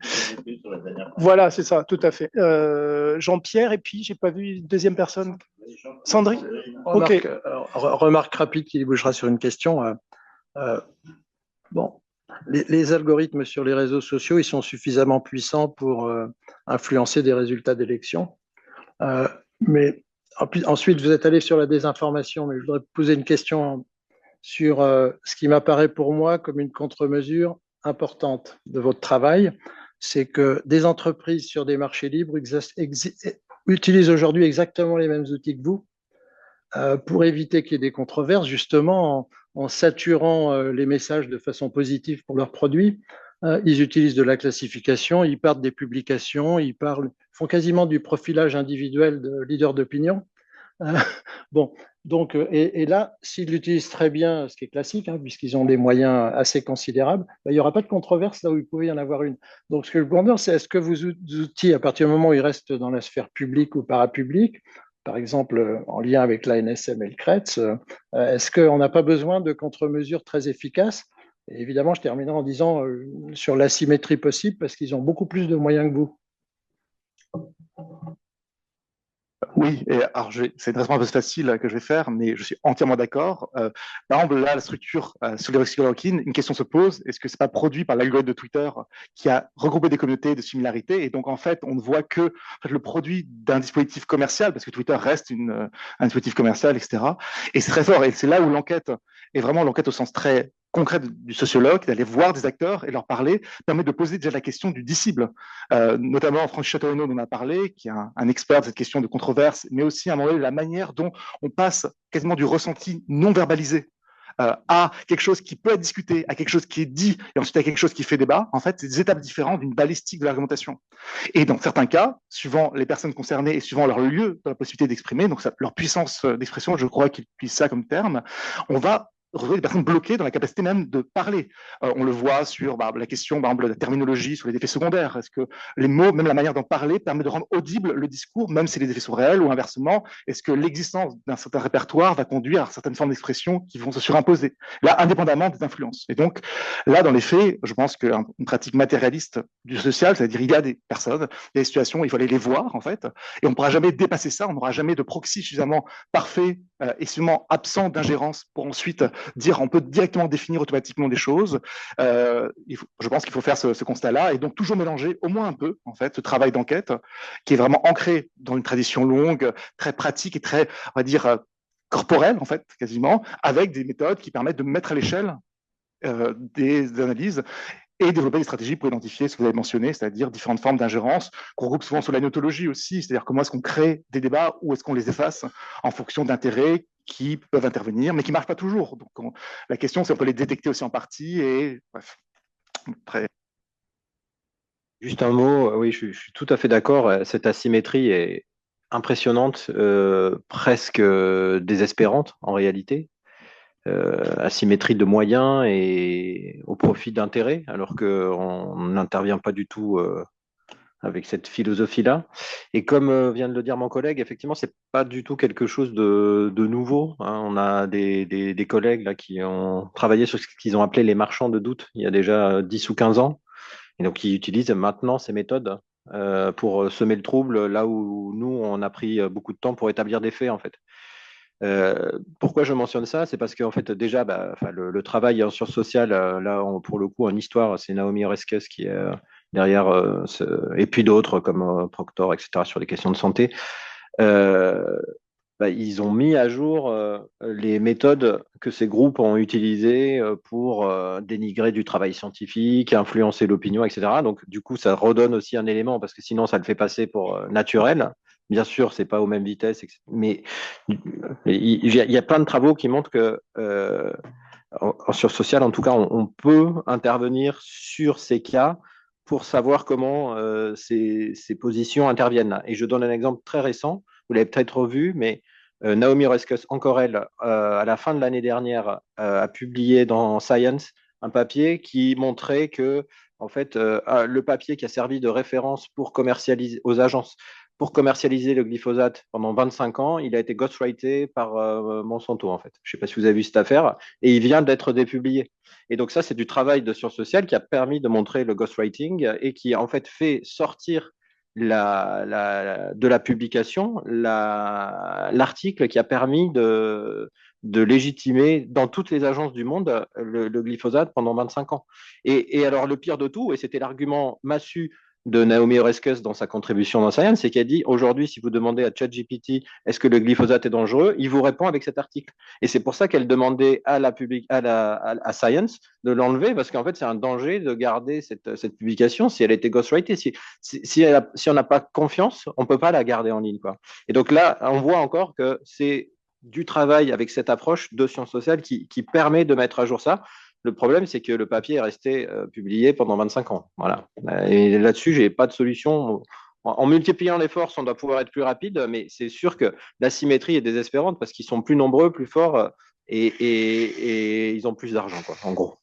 Voilà, c'est ça, tout à fait. Jean-Pierre, et puis, j'ai pas vu une deuxième personne. Sandrine. Ok. Remarque rapide qui débouchera sur une question. Bon, les algorithmes sur les réseaux sociaux, ils sont suffisamment puissants pour influencer des résultats d'élection. Mais ensuite, vous êtes allé sur la désinformation, mais je voudrais poser une question sur ce qui m'apparaît pour moi comme une contre-mesure importante de votre travail, c'est que des entreprises sur des marchés libres utilisent aujourd'hui exactement les mêmes outils que vous pour éviter qu'il y ait des controverses, justement en saturant les messages de façon positive pour leurs produits. Ils utilisent de la classification, ils partent des publications, font quasiment du profilage individuel de leaders d'opinion. Bon, donc, et là, s'ils l'utilisent très bien, ce qui est classique, hein, puisqu'ils ont des moyens assez considérables, il n'y aura pas de controverse là où il pouvait y en avoir une. Donc, ce que je veux dire, c'est est-ce que vos outils, à partir du moment où ils restent dans la sphère publique ou parapublique, par exemple en lien avec l'ANSM et le CRETS, est-ce qu'on n'a pas besoin de contre-mesures très efficaces? Et évidemment, je terminerai en disant sur l'asymétrie possible, parce qu'ils ont beaucoup plus de moyens que vous. Oui, et alors c'est une réponse un peu facile que je vais faire, mais je suis entièrement d'accord. Par exemple, là, la structure sur les hierarchies, une question se pose, est-ce que c'est pas produit par l'algorithme de Twitter qui a regroupé des communautés de similarité, et donc en fait, on ne voit que en fait, le produit d'un dispositif commercial, parce que Twitter reste un dispositif commercial, etc. Et c'est très fort, et c'est là où l'enquête est vraiment l'enquête au sens très concret du sociologue, d'aller voir des acteurs et leur parler, permet de poser déjà la question du disciple. Notamment Franck Châteaurenaud dont on a parlé, qui est un expert de cette question de controverse, mais aussi à un moment donné, la manière dont on passe quasiment du ressenti non verbalisé à quelque chose qui peut être discuté, à quelque chose qui est dit, et ensuite à quelque chose qui fait débat. En fait, c'est des étapes différentes d'une balistique de l'argumentation. Et dans certains cas, suivant les personnes concernées et suivant leur lieu de la possibilité d'exprimer, donc leur puissance d'expression, je crois qu'ils utilisent ça comme terme, on va retrouver des personnes bloquées dans la capacité même de parler. On le voit sur la question, par exemple, de la terminologie, sur les effets secondaires. Est-ce que les mots, même la manière d'en parler, permet de rendre audible le discours, même si les effets sont réels, ou inversement, est-ce que l'existence d'un certain répertoire va conduire à certaines formes d'expression qui vont se surimposer, là, indépendamment des influences. Et donc, là, dans les faits, je pense qu'une pratique matérialiste du social, c'est-à-dire il y a des personnes, des situations, il faut aller les voir, en fait, et on ne pourra jamais dépasser ça, on n'aura jamais de proxy suffisamment parfait et suffisamment absent d'ingérence pour ensuite dire, on peut directement définir automatiquement des choses. Je pense qu'il faut faire ce constat-là et donc toujours mélanger au moins un peu, en fait, ce travail d'enquête qui est vraiment ancré dans une tradition longue, très pratique et très, on va dire, corporelle, en fait, quasiment, avec des méthodes qui permettent de mettre à l'échelle des analyses et développer des stratégies pour identifier ce que vous avez mentionné, c'est-à-dire différentes formes d'ingérence qu'on regroupe souvent sur la notologie aussi, c'est-à-dire comment est-ce qu'on crée des débats ou est-ce qu'on les efface en fonction d'intérêts qui peuvent intervenir, mais qui ne marchent pas toujours. Donc, la question, c'est on peut les détecter aussi en partie et bref. Très... Juste un mot, oui, je suis tout à fait d'accord. Cette asymétrie est impressionnante, presque désespérante en réalité. Asymétrie de moyens et au profit d'intérêts, alors qu'on n'intervient pas du tout avec cette philosophie-là. Et comme vient de le dire mon collègue, effectivement, c'est pas du tout quelque chose de nouveau, hein. On a des collègues là, qui ont travaillé sur ce qu'ils ont appelé les marchands de doute il y a déjà 10 ou 15 ans, et donc qui utilisent maintenant ces méthodes pour semer le trouble là où nous, on a pris beaucoup de temps pour établir des faits, en fait. Pourquoi je mentionne ça? C'est parce qu'en fait, déjà, le travail en sciences sociales, là, pour le coup, en histoire, c'est Naomi Oreskes qui est derrière, et puis d'autres comme Proctor, etc., sur les questions de santé. Ils ont mis à jour les méthodes que ces groupes ont utilisées pour dénigrer du travail scientifique, influencer l'opinion, etc. Donc, du coup, ça redonne aussi un élément, parce que sinon, ça le fait passer pour naturel. Bien sûr, c'est pas aux mêmes vitesses, etc. Mais il y a plein de travaux qui montrent que en sciences sociales, en tout cas, on peut intervenir sur ces cas pour savoir comment ces positions interviennent. Et je donne un exemple très récent, vous l'avez peut-être vu, mais Naomi Oreskes, encore elle, à la fin de l'année dernière, a publié dans Science un papier qui montrait que, en fait, le papier qui a servi de référence pour commercialiser aux agences pour commercialiser le glyphosate pendant 25 ans, il a été ghostwrité par Monsanto, en fait. Je ne sais pas si vous avez vu cette affaire, et il vient d'être dépublié. Et donc ça, c'est du travail de sciences sociales qui a permis de montrer le ghostwriting et qui, en fait, fait sortir de la publication l'article qui a permis de légitimer dans toutes les agences du monde le glyphosate pendant 25 ans. Et alors, le pire de tout, et c'était l'argument massu de Naomi Oreskes dans sa contribution dans Science, c'est qu'elle dit aujourd'hui, si vous demandez à ChatGPT est-ce que le glyphosate est dangereux, il vous répond avec cet article. Et c'est pour ça qu'elle demandait à Science de l'enlever, parce qu'en fait, c'est un danger de garder cette publication si elle a été ghostwritée. Si on n'a pas confiance, on ne peut pas la garder en ligne, quoi. Et donc là, on voit encore que c'est du travail avec cette approche de sciences sociales qui permet de mettre à jour ça. Le problème, c'est que le papier est resté publié pendant 25 ans. Voilà. Et là-dessus, je n'ai pas de solution. En multipliant les forces, on doit pouvoir être plus rapide, mais c'est sûr que l'asymétrie est désespérante parce qu'ils sont plus nombreux, plus forts et ils ont plus d'argent, quoi, en gros.